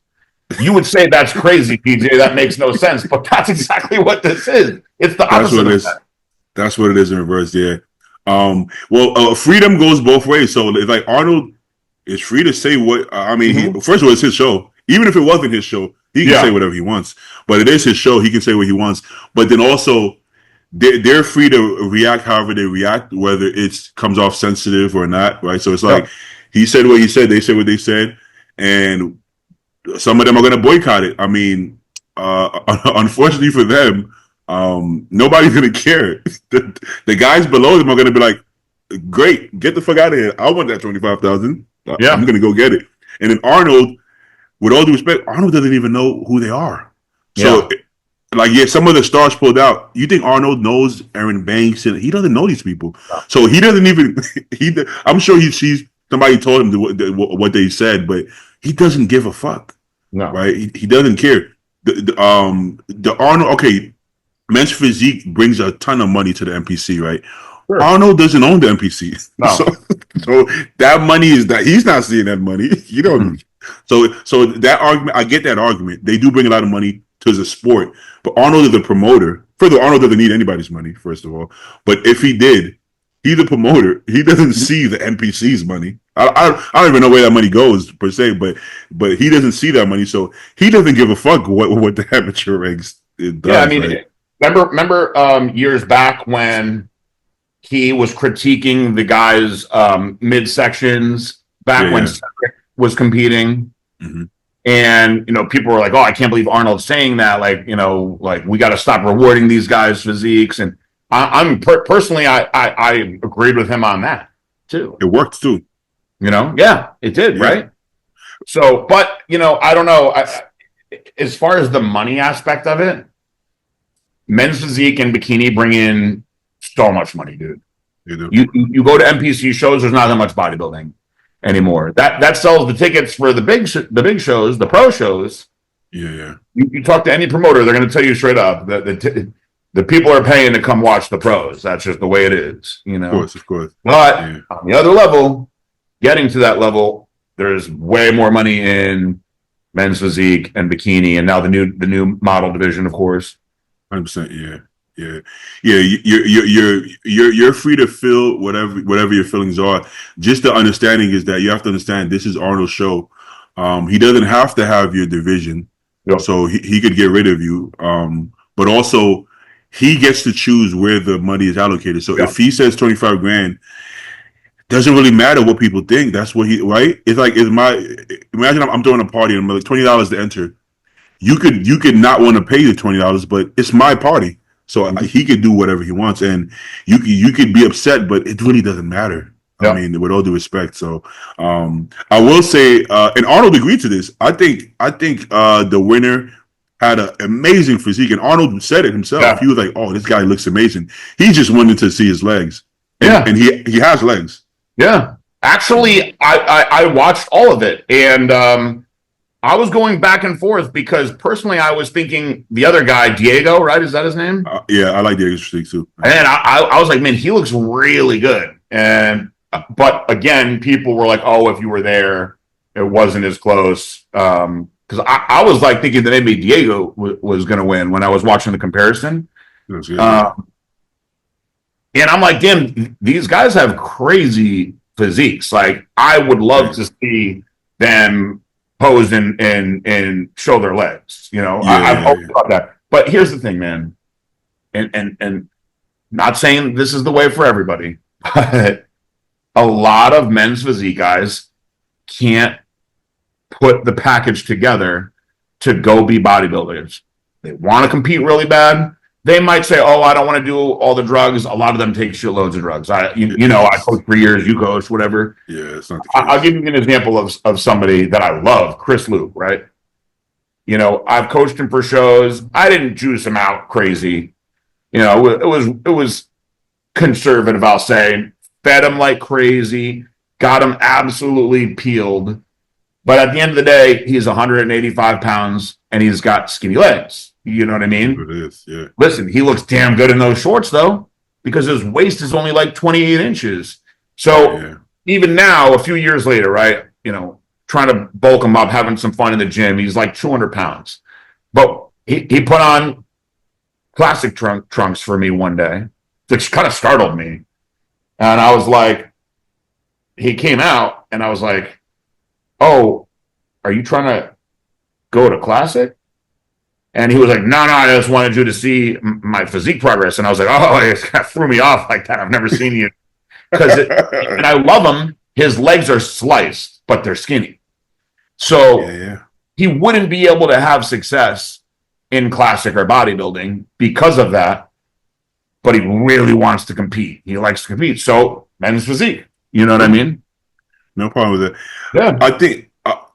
You would say that's crazy, PJ. That makes no sense, but that's exactly what this is. It's the That's what opposite it of is. that. That's what it is in reverse. Yeah. Freedom goes both ways. So it's like Arnold is free to say what. I mean, Mhm. first of all, it's his show. Even if it wasn't his show, he can say Yeah. whatever he wants. But it is his show. He can say what he wants. But then also, they're free to react however they react, whether it comes off sensitive or not. Right. So it's Yeah. like he said what he said. They said what they said, and some of them are going to boycott it. I mean, unfortunately for them, nobody's going to care. The guys below them are going to be like, "Great, get the fuck out of here! I want that 25,000. I'm Yeah. going to go get it." And then Arnold, with all due respect, Arnold doesn't even know who they are. So, Yeah. like, yeah, some of the stars pulled out. You think Arnold knows Aaron Banks, and he doesn't know these people. So he doesn't even. I'm sure he sees somebody told him what they said, but he doesn't give a fuck, No. right? He doesn't care. The Arnold, okay, Men's Physique brings a ton of money to the NPC, right? Sure. Arnold doesn't own the NPC, so No. so that money is that he's not seeing that money. You don't. So that argument, I get that argument. They do bring a lot of money to the sport, but Arnold is the promoter. Further, Arnold doesn't need anybody's money, first of all. But if he did, he's the promoter. He doesn't see the NPC's money. I don't even know where that money goes per se, but he doesn't see that money, so he doesn't give a fuck what the amateur ranks it Yeah, I does, mean, right? remember years back when he was critiquing the guys' midsections Yeah, back when yeah. Cedric was competing, Mm-hmm. and people were like, "Oh, I can't believe Arnold's saying that." Like, like we got to stop rewarding these guys' physiques. And personally, I agreed with him on that too. It worked too. Yeah, it did, Yeah, right? So, but I don't know. As far as the money aspect of it, men's physique and bikini bring in so much money, dude. they do. You go to NPC shows, there's not that much bodybuilding anymore. That sells the tickets for the big shows, the pro shows. Yeah, yeah. You talk to any promoter, they're going to tell you straight up that the people are paying to come watch the pros. That's just the way it is, Of course. But Yeah. on the other level, getting to that level, there's way more money in men's physique and bikini, and now the new model division, of course. 100%. Yeah, yeah, yeah. You're free to feel whatever your feelings are. Just the understanding is that you have to understand this is Arnold's show. He doesn't have to have your division, Yep. so he could get rid of you. But also he gets to choose where the money is allocated. So Yeah. if he says 25 grand, doesn't really matter what people think. That's what he right. It's like imagine I'm throwing a party and I'm like $20 to enter. You could not want to pay the $20, but it's my party, so he could do whatever he wants, and you could be upset, but it really doesn't matter. I Yeah. mean, with all due respect. So I will say, and Arnold agreed to this. I think the winner had an amazing physique, and Arnold said it himself. Yeah. He was like, "Oh, this guy looks amazing." He just wanted to see his legs, Yeah. and he has legs. Yeah. Actually, I watched all of it, and I was going back and forth because personally I was thinking the other guy, Diego, right? Is that his name? Yeah, I like Diego's physique too. And I was like, man, he looks really good. And but again, people were like, oh, if you were there, it wasn't as close. Because I was like thinking that maybe Diego was going to win when I was watching the comparison. That's good. And I'm like, damn, these guys have crazy physiques. Like, I would love to see them pose and show their legs. I've always thought that. But here's the thing, man. And not saying this is the way for everybody, but a lot of men's physique guys can't put the package together to go be bodybuilders. They want to compete really bad. They might say, "Oh, I don't want to do all the drugs." A lot of them take shitloads of drugs. I coached for years. You coach, whatever. Yeah, it's not the case. I'll give you an example of somebody that I love, Chris Loop. Right? I've coached him for shows. I didn't juice him out crazy. It was conservative, I'll say. Fed him like crazy, got him absolutely peeled. But at the end of the day, he's 185 pounds and he's got skinny legs. You know what I mean? It is, yeah. Listen, he looks damn good in those shorts, though, because his waist is only like 28 inches. So even now, a few years later, right, trying to bulk him up, having some fun in the gym, he's like 200 pounds. But he put on classic trunks for me one day, which kind of startled me. And I was like, he came out and I was like, oh, are you trying to go to classic? And he was like, no, I just wanted you to see my physique progress. And I was like, oh, it kind of threw me off like that. I've never seen you. And I love him. His legs are sliced, but they're skinny. So he wouldn't be able to have success in classic or bodybuilding because of that. But he really wants to compete. He likes to compete. So men's physique. You know what I mean? No problem with that. Yeah.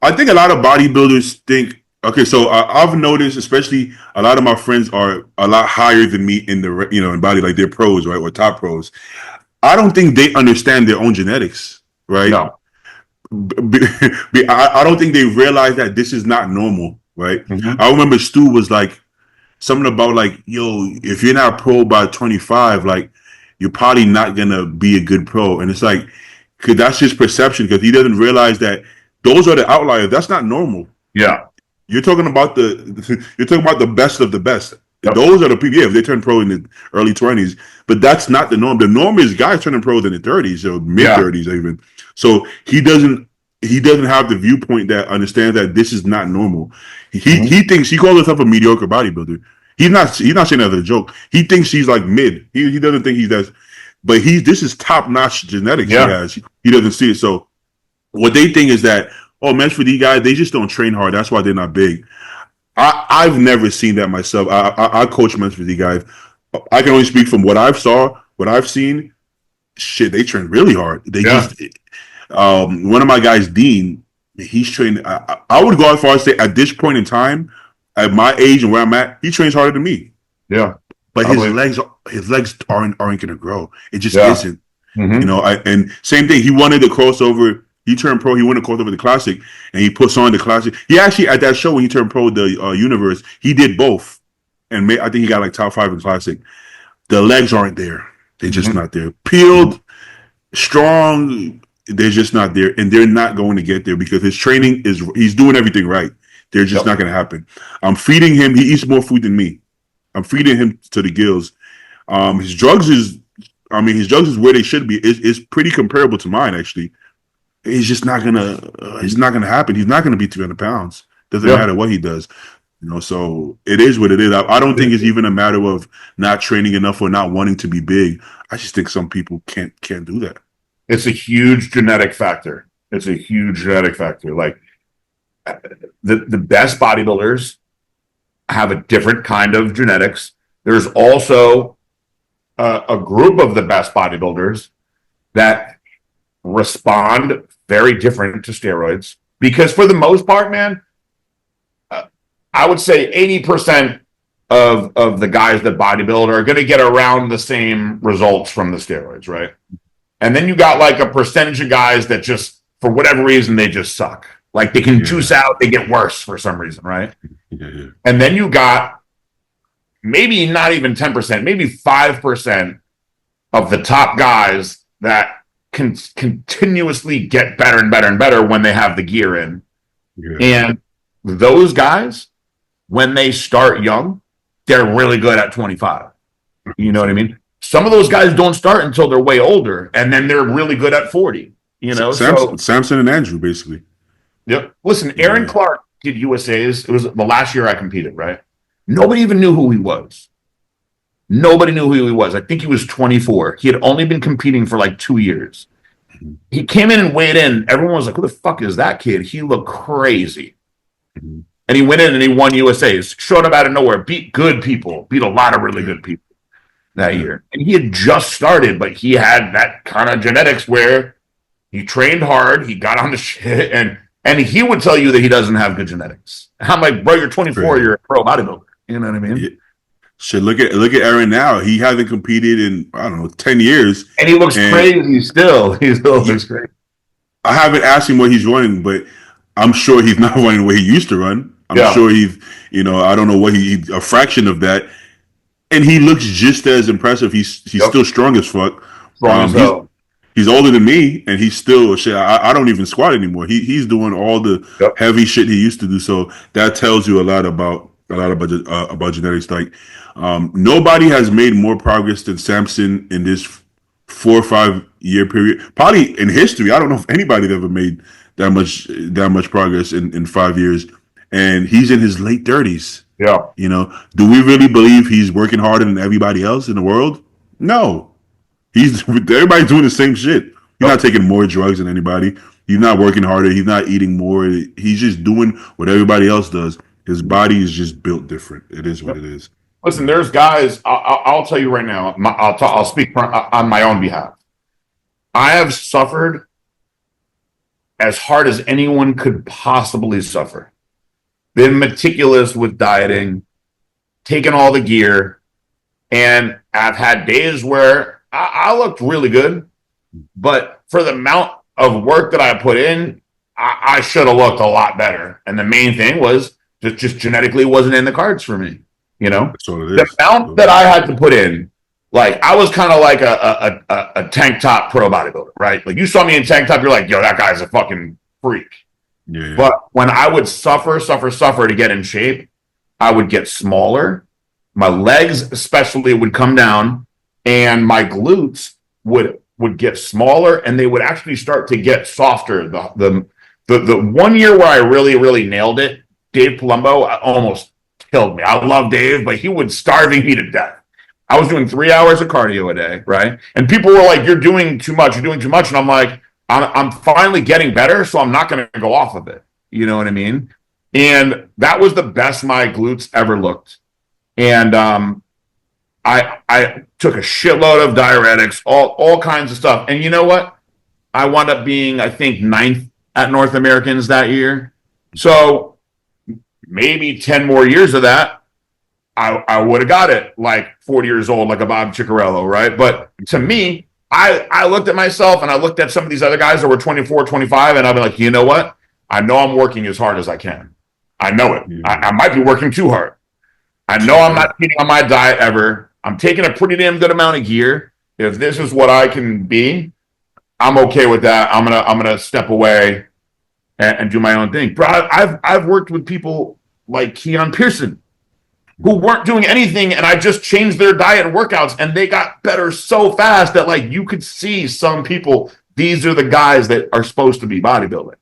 I think a lot of bodybuilders think, okay, so I've noticed, especially a lot of my friends are a lot higher than me in the, in body, like they're pros, right, or top pros. I don't think they understand their own genetics, right? No. I don't think they realize that this is not normal, right? Mm-hmm. I remember Stu was like, something about like, yo, if you're not pro by 25, like, you're probably not going to be a good pro. And it's like, cause that's his perception, because he doesn't realize that those are the outliers. That's not normal. Yeah. You're talking about the best of the best. Yep. Those are the people, if they turn pro in the early 20s, but that's not the norm. The norm is guys turning pros in the 30s or mid 30s even. So he doesn't have the viewpoint that understands that this is not normal. He thinks, he calls himself a mediocre bodybuilder. He's not saying that as a joke. He thinks he's like mid. He doesn't think he's that, but this is top notch genetics he has. He doesn't see it. So what they think is that, oh, men's for these guys, they just don't train hard. That's why they're not big. I've never seen that myself. I coach men's for these guys. I can only speak from what I've seen. Shit, they train really hard. They just one of my guys, Dean, he's trained. I would go as far as say at this point in time, at my age and where I'm at, he trains harder than me. Yeah, but his legs aren't going to grow. It just isn't. Mm-hmm. And same thing. He wanted the crossover. He turned pro. He won the crossover the classic, and he puts on the classic. He actually at that show when he turned pro, the universe, he did both, and I think he got like top 5 in classic. The legs aren't there. They're just not there. Peeled, strong. They're just not there, and they're not going to get there because his training he's doing everything right. They're just not going to happen. I'm feeding him. He eats more food than me. I'm feeding him to the gills. His drugs is where they should be. It's pretty comparable to mine, actually. It's just not gonna. It's not gonna happen. He's not gonna be 300 pounds. Doesn't matter what he does. So it is what it is. I don't think it's even a matter of not training enough or not wanting to be big. I just think some people can't do that. It's a huge genetic factor. Like the best bodybuilders have a different kind of genetics. There's also a group of the best bodybuilders that respond very different to steroids, because for the most part, man, I would say 80% of the guys that bodybuild are going to get around the same results from the steroids, right? And then you got like a percentage of guys that just, for whatever reason, they just suck. Like they can juice out, they get worse for some reason, right? Yeah. And then you got maybe not even 10%, maybe 5% of the top guys that can continuously get better and better and better when they have the gear in. Yeah. And those guys, when they start young, they're really good at 25. You know what I mean? Some of those guys don't start until they're way older, and then they're really good at 40. Samson and Andrew, basically. Yep. Listen, Aaron Clark did USA's. It was the last year I competed, right? Nobody even knew who he was. I think he was 24. He had only been competing for like 2 years. Mm-hmm. He came in and weighed in. Everyone was like, who the fuck is that kid? He looked crazy. Mm-hmm. And he went in and he won USA's. Showed up out of nowhere. Beat good people. Beat a lot of really good people that year. And he had just started, but he had that kind of genetics where he trained hard. He got on the shit. And he would tell you that he doesn't have good genetics. I'm like, bro, you're 24. You're a pro bodybuilder. You know what I mean? Yeah. Shit, look at Aaron now. He hasn't competed in, I don't know, 10 years. And he looks And crazy still. He still looks crazy. I haven't asked him what he's running, but I'm sure he's not running where he used to run. I'm Yeah. sure he's, I don't know what a fraction of that. And he looks just as impressive. He's Yep. still strong as fuck. Strong as hell. He's older than me, and he's still shit. I don't even squat anymore. He's doing all the Yep. heavy shit he used to do. So that tells you a lot about genetics. Like nobody has made more progress than Samson in this 4 or 5 year period, probably in history. I don't know if anybody's ever made that much progress in 5 years, and he's in his late 30s. Yeah. Do we really believe he's working harder than everybody else in the world? No. Everybody's doing the same shit. He's not taking more drugs than anybody. He's not working harder. He's not eating more. He's just doing what everybody else does. His body is just built different. It is what it is. Listen, there's guys. I'll tell you right now. I'll speak on my own behalf. I have suffered as hard as anyone could possibly suffer. Been meticulous with dieting, taken all the gear, and I've had days where I looked really good, but for the amount of work that I put in, I should have looked a lot better. And the main thing was just genetically wasn't in the cards for me. That's all it is. The amount that I had to put in, like I was kind of like a tank top pro bodybuilder, right? Like you saw me in tank top, you're like, yo, that guy's a fucking freak. Yeah. But when I would suffer to get in shape, I would get smaller. My legs especially would come down, and my glutes would get smaller, and they would actually start to get softer. The 1 year where I really nailed it, Dave Palumbo almost killed me. I love Dave, but he was starving me to death. I was doing 3 hours of cardio a day, right? And people were like, "You're doing too much. You're doing too much." And I'm like, I'm finally getting better, so I'm not going to go off of it. You know what I mean? And that was the best my glutes ever looked. And I took a shitload of diuretics, all kinds of stuff. And you know what? I wound up being, I think, 9th at North Americans that year. So maybe 10 more years of that, I would have got it like 40 years old, like a Bob Ciccarello, right? But to me, I looked at myself and I looked at some of these other guys that were 24, 25, and I'd be like, you know what? I know I'm working as hard as I can. I know it. I might be working too hard. I know I'm not cheating on my diet ever. I'm taking a pretty damn good amount of gear. If this is what I can be, I'm okay with that. I'm gonna step away and do my own thing. Bro, I've worked with people like Keon Pearson who weren't doing anything, and I just changed their diet and workouts, and they got better so fast that like you could see some people. These are the guys that are supposed to be bodybuilding.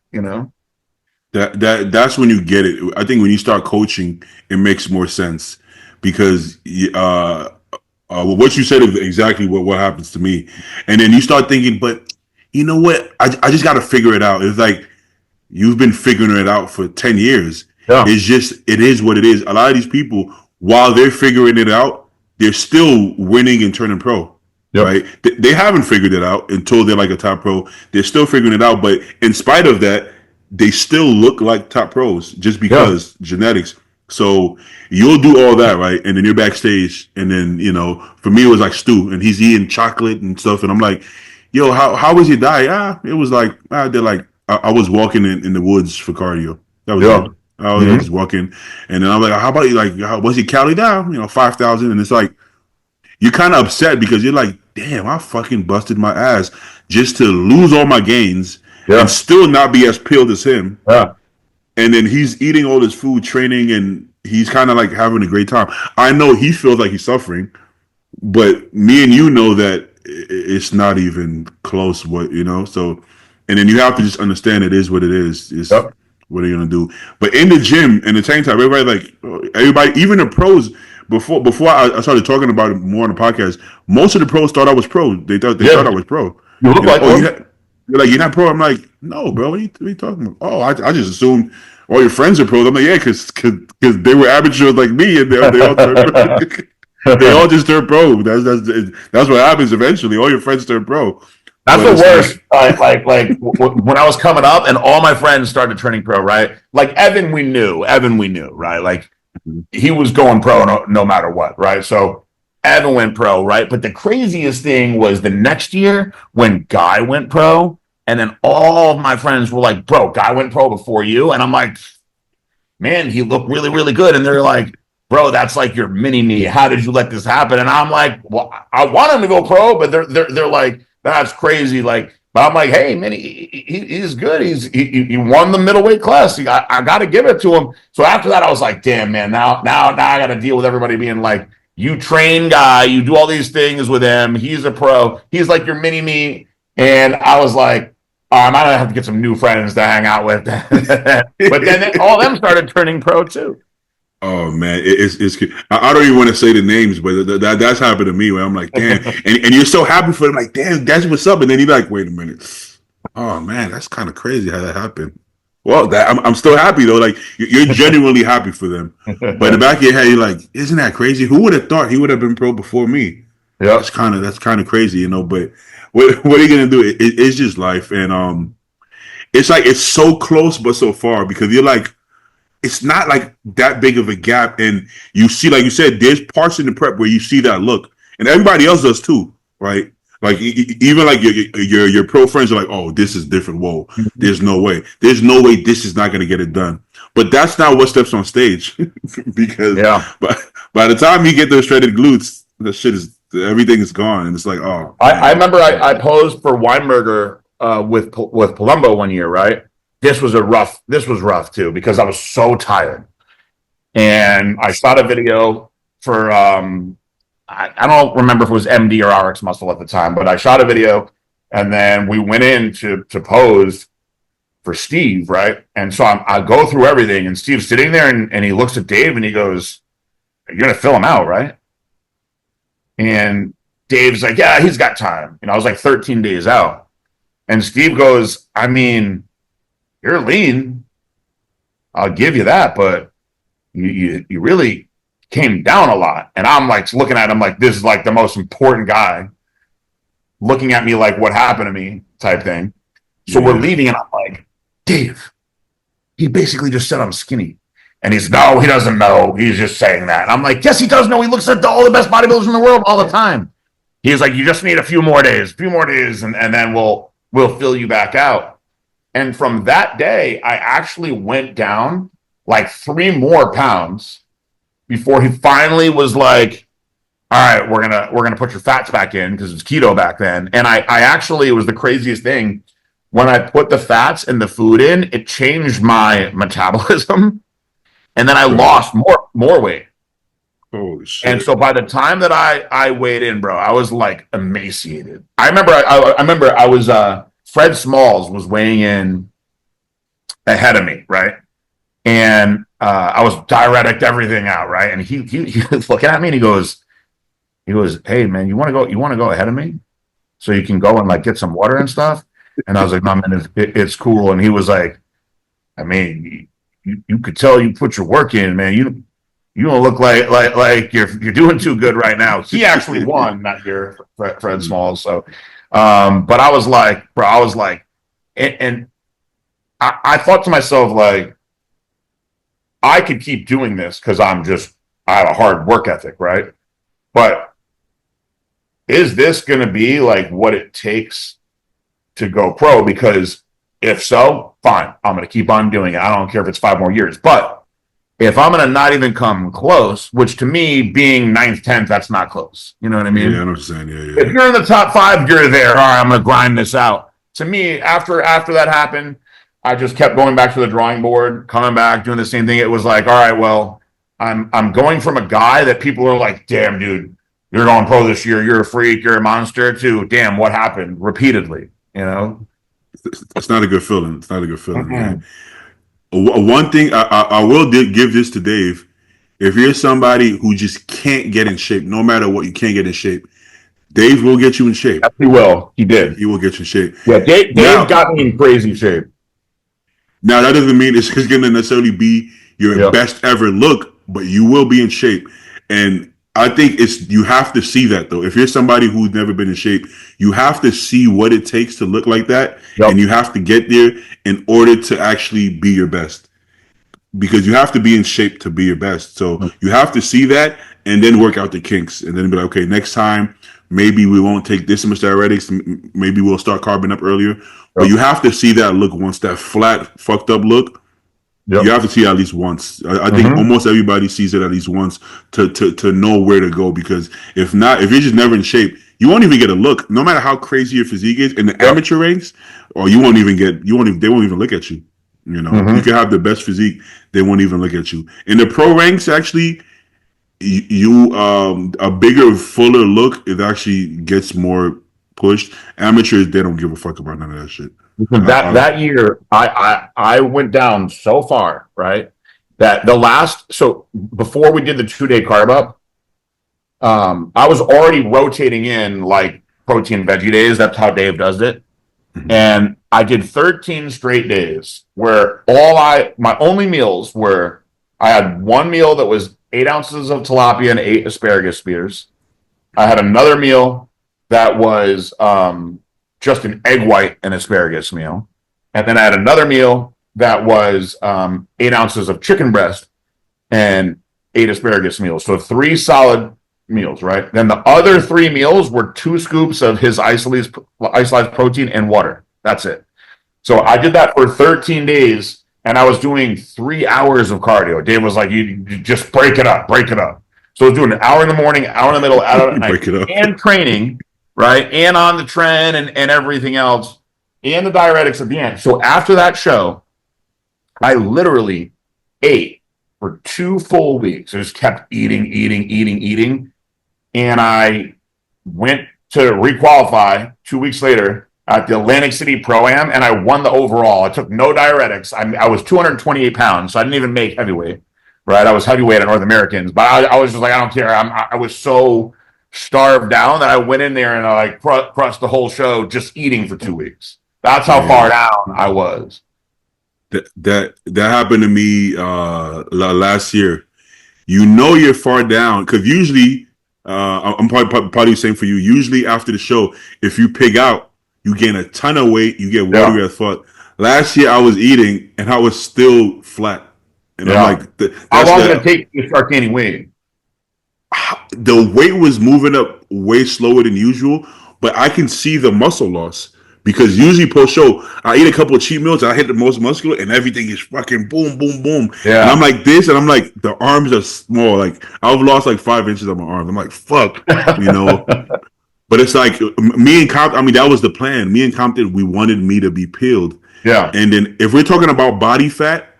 That's when you get it. I think when you start coaching, it makes more sense because what you said is exactly what happens to me, and then you start thinking, but you know what? I just got to figure it out. It's like you've been figuring it out for 10 years. Yeah. It is what it is. A lot of these people, while they're figuring it out, they're still winning and turning pro. Yep. Right? They haven't figured it out until they're like a top pro. They're still figuring it out, but in spite of that, they still look like top pros just because genetics. So you'll do all that, right? And then you're backstage, and then for me it was like Stu, and he's eating chocolate and stuff, and I'm like, yo, how was your diet? It was like I was walking in the woods for cardio. That was it. I was just walking, and then I'm like, how about you? Like, what's your calorie down? 5,000, and it's like you're kind of upset because you're like, damn, I fucking busted my ass just to lose all my gains and still not be as peeled as him. Yeah. And then he's eating all this food, training, and he's kind of like having a great time. I know he feels like he's suffering, but me and you know that it's not even close. So, and then you have to just understand it is what it is. It's what are you gonna do? But in the gym, in the tank top, everybody, even the pros. Before I started talking about it more on the podcast, most of the pros thought I was pro. They thought I was pro. You look like one. You're like, you're not pro. I'm like, no, bro. What are you talking about? Oh, I just assumed all your friends are pros. I'm like, yeah, because they were amateurs like me, and they all turned pro. They all just turned pro. That's what happens eventually. All your friends turn pro. That's the worst. Like when I was coming up, and all my friends started turning pro, right? Like Evan, we knew, right? Like he was going pro no matter what, right? So Evan went pro, right? But the craziest thing was the next year when Guy went pro, and then all of my friends were like, "Bro, Guy went pro before you," and I'm like, "Man, he looked really, really good." And they're like, "Bro, that's like your mini me. How did you let this happen?" And I'm like, "Well, I want him to go pro, but they're like, that's crazy." Like, but I'm like, "Hey, man, he's good. He won the middleweight class. I got to give it to him." So after that, I was like, "Damn, man, now I got to deal with everybody being like, you train Guy, you do all these things with him. He's a pro. He's like your mini me." And I was like, I'm gonna have to get some new friends to hang out with. But then all of them started turning pro too. Oh man, it's I don't even want to say the names, but that's happened to me where I'm like, damn, and you're so happy for them, like, damn, that's what's up, and then you're like, wait a minute, oh man, that's kind of crazy how that happened. Well, I'm still happy though, like you're genuinely happy for them, but in the back of your head, you're like, isn't that crazy? Who would have thought he would have been pro before me? Yeah, That's kind of crazy, you know. But what are you gonna do? It's just life, and it's like it's so close but so far because you're like it's not like that big of a gap. And you see, like you said, there's parts in the prep where you see that look, and everybody else does too, right? Like even like your pro friends are like, oh, this is different. Whoa, there's no way. There's no way this is not going to get it done. But that's not what steps on stage because yeah. by the time you get those shredded glutes, the shit is everything is gone, and it's like, oh, I remember I posed for Weinberger with Palumbo one year, right? This was rough too because I was so tired. And I shot a video for I don't remember if it was MD or RX Muscle at the time, but I shot a video and then we went in to pose for Steve, right? And so I go through everything and Steve's sitting there and he looks at Dave and he goes, "You're gonna fill him out, right?" And Dave's like, "Yeah, he's got time." You know, I was like 13 days out. And Steve goes, "I mean, you're lean. I'll give you that, but you really came down a lot." And I'm like looking at him like this is like the most important guy looking at me like what happened to me type thing. So we're leaving and I'm like, "Dave, he basically just said I'm skinny." And he's, "No, he doesn't know. He's just saying that." And I'm like, "Yes, he does know. He looks at all the best bodybuilders in the world all the time." He's like, "You just need a few more days, and then we'll fill you back out." And from that day, I actually went down like 3 more pounds before he finally was like, "All right, we're gonna put your fats back in," because it's keto back then. And I actually, it was the craziest thing. When I put the fats and the food in, it changed my metabolism, and then I lost more weight. holy shit. And so by the time that I weighed in, bro, I was like emaciated. I remember I was Fred Smalls was weighing in ahead of me, right? And I was diuretic everything out, right? And he was looking at me and he goes, "Hey man, you want to go ahead of me so you can go and like get some water and stuff?" And I was like, "No man, it's cool." And he was like, "I mean, you could tell you put your work in, man. You don't look like you're doing too good right now." He actually won that year, Fred Smalls. So, but I was like, bro, and I thought to myself like, I could keep doing this because I have a hard work ethic, right? But is this going to be like what it takes to go pro? Because if so, fine, I'm going to keep on doing it. I don't care if it's 5 more years, but if I'm going to not even come close, which to me, being 9th, 10th, that's not close. You know what I mean? Yeah, I know what you're saying. Yeah. If you're in the top 5, you're there. All right, I'm going to grind this out. To me, after that happened, I just kept going back to the drawing board, coming back, doing the same thing. It was like, all right, well, I'm going from a guy that people are like, "Damn, dude, you're going pro this year. You're a freak. You're a monster." To, "Damn, what happened?" Repeatedly, you know? It's not a good feeling. It's not a good feeling, man. One thing I will give this to Dave. If you're somebody who just can't get in shape, no matter what, you can't get in shape, Dave will get you in shape. Yes, he will. He did. He will get you in shape. Yeah, Dave got me in crazy shape. Now, that doesn't mean it's going to necessarily be your best ever look, but you will be in shape. And I think you have to see that, though. If you're somebody who's never been in shape, you have to see what it takes to look like that. Yep. And you have to get there in order to actually be your best. because you have to be in shape to be your best. So you have to see that and then work out the kinks and then be like, okay, next time maybe we won't take this much diuretics. Maybe we'll start carbing up earlier. But Yep. you have to see that look once, that flat, fucked up look. You Yep. have to see it at least once. I think almost everybody sees it at least once to know where to go. Because if not, if you're just never in shape, you won't even get a look. No matter how crazy your physique is in the Yep. amateur ranks, or you won't even get. They won't even look at you. You know, you can have the best physique, they won't even look at you. In the pro ranks, actually, a bigger, fuller look, it actually gets more pushed. Amateurs, they don't give a fuck about none of that shit. That year, I went down so far, right? That so before we did the 2-day carb up, I was already rotating in like protein veggie days. That's how Dave does it. And I did 13 straight days where my only meals were, I had one meal that was 8 ounces of tilapia and 8 asparagus spears. I had another meal that was just an egg white and asparagus meal. And then I had another meal that was 8 ounces of chicken breast and 8 asparagus meals. So 3 solid meals, right? Then the other 3 meals were 2 scoops of his isolized protein and water. That's it. So I did that for 13 days and I was doing 3 hours of cardio. Dave was like, you just break it up. So I was doing an hour in the morning, hour in the middle, hour at night, and training, right? And on the trend and everything else, and the diuretics at the end. So after that show, I literally ate for 2 full weeks. I just kept eating. And I went to requalify 2 weeks later at the Atlantic City Pro-Am, and I won the overall. I took no diuretics. I was 228 pounds, so I didn't even make heavyweight, right? I was heavyweight at North Americans, but I was just like, I don't care. I was so starved down that I went in there and I like crushed the whole show just eating for 2 weeks. That's how far down I was. That happened to me last year. You know you're far down because usually I'm probably the same for you. Usually after the show, if you pig out, you gain a ton of weight. You get watery as fuck. Last year I was eating and I was still flat, and I'm like, how long did it take you to start gaining weight? The weight was moving up way slower than usual, but I can see the muscle loss. Because usually post show, I eat a couple of cheat meals, I hit the most muscular, and everything is fucking boom, boom, boom. Yeah. And I'm like this, and I'm like, the arms are small. Like, I've lost like 5 inches of my arms. I'm like, fuck, you know? But it's like, me and Compton, I mean, that was the plan. Me and Compton, we wanted me to be peeled. Yeah. And then if we're talking about body fat,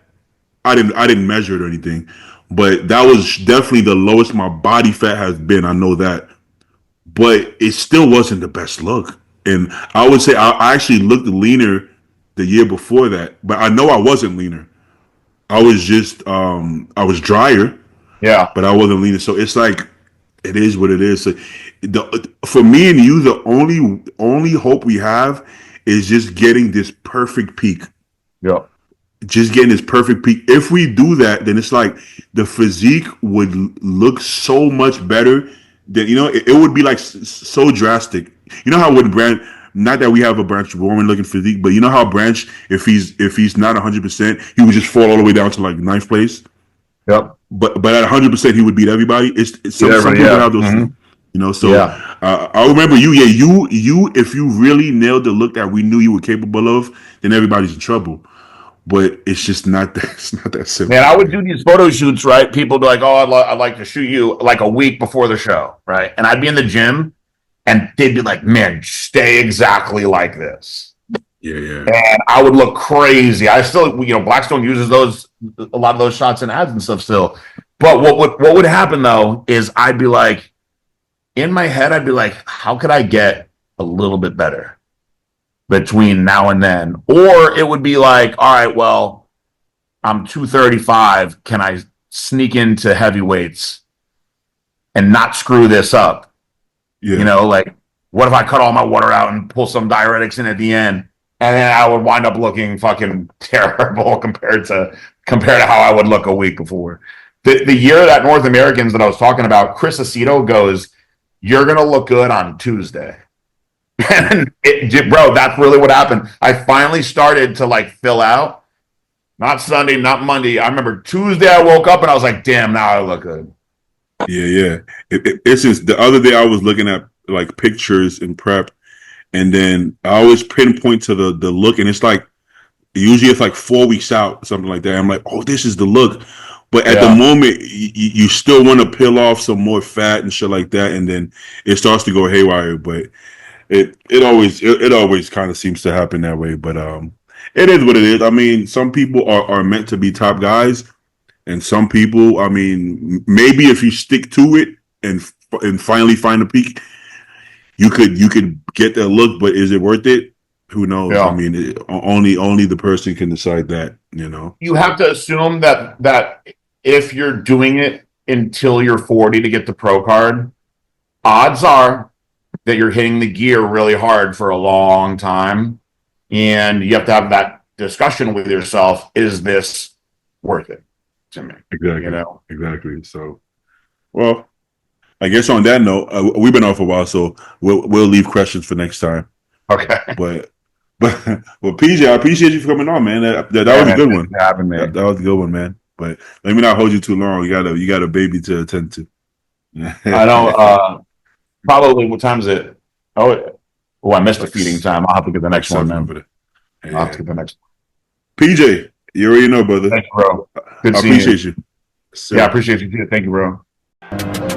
I didn't measure it or anything. But that was definitely the lowest my body fat has been. I know that. But it still wasn't the best look. And I would say I actually looked leaner the year before that, but I know I wasn't leaner. I was just I was drier, Yeah. but I wasn't leaner. So it's like it is what it is. So for me and you, the only hope we have is just getting this perfect peak. Yeah. Just getting this perfect peak. If we do that, then it's like the physique would look so much better. That it would be like so drastic. You know how when Branch, not that we have a Branch Roman looking physique, but you know how Branch, if he's not 100%, he would just fall all the way down to like 9th place. Yep. But at 100%, he would beat everybody. It's some people have those. So I remember you. Yeah, you. If you really nailed the look that we knew you were capable of, then everybody's in trouble. But it's just not that. It's not that simple. Man, I would do these photo shoots, right? People would be like, "Oh, I'd like to shoot you like a week before the show," right? And I'd be in the gym, and they'd be like, "Man, stay exactly like this." Yeah. And I would look crazy. I still, Blackstone uses a lot of those shots in ads and stuff still. But what would happen though is I'd be like, in my head, I'd be like, how could I get a little bit better between now and then? Or it would be like, all right, well, I'm 235. Can I sneak into heavyweights and not screw this up? Yeah. Like, what if I cut all my water out and pull some diuretics in at the end? And then I would wind up looking fucking terrible compared to how I would look a week before. The year that North Americans that I was talking about, Chris Aceto goes, "You're going to look good on Tuesday." And bro, that's really what happened. I finally started to like fill out. Not Sunday, not Monday. I remember Tuesday I woke up and I was like, damn, now I look good. Yeah. It's just the other day I was looking at like pictures in prep, and then I always pinpoint to the look, and it's like usually it's like 4 weeks out, something like that. I'm like, oh, this is the look. But at the Yeah. moment, you still want to peel off some more fat and shit like that, and then it starts to go haywire. But it always kind of seems to happen that way. But it is what it is. I mean, some people are meant to be top guys, and some people, I mean, maybe if you stick to it and finally find a peak, you could get that look. But is it worth it? Who knows? I Yeah. mean, only the person can decide that. You know. You have to assume that if you're doing it until you're 40 to get the pro card, odds are that you're hitting the gear really hard for a long time. And you have to have that discussion with yourself. Is this worth it to me? Exactly. You know? Exactly. So, well, I guess on that note, we've been off a while, so we'll leave questions for next time. Okay. But well, PJ, I appreciate you for coming on, man. That was a good one. Having me. That was a good one, man. But let me not hold you too long. You got a baby to attend to. I know. Probably what time is it? Oh, I missed the feeding time. I'll have to get the next one, man. I'll have to get the next one. PJ, you already know, brother. Thanks, bro. Good I seeing appreciate you. Yeah, I appreciate you too. Thank you, bro.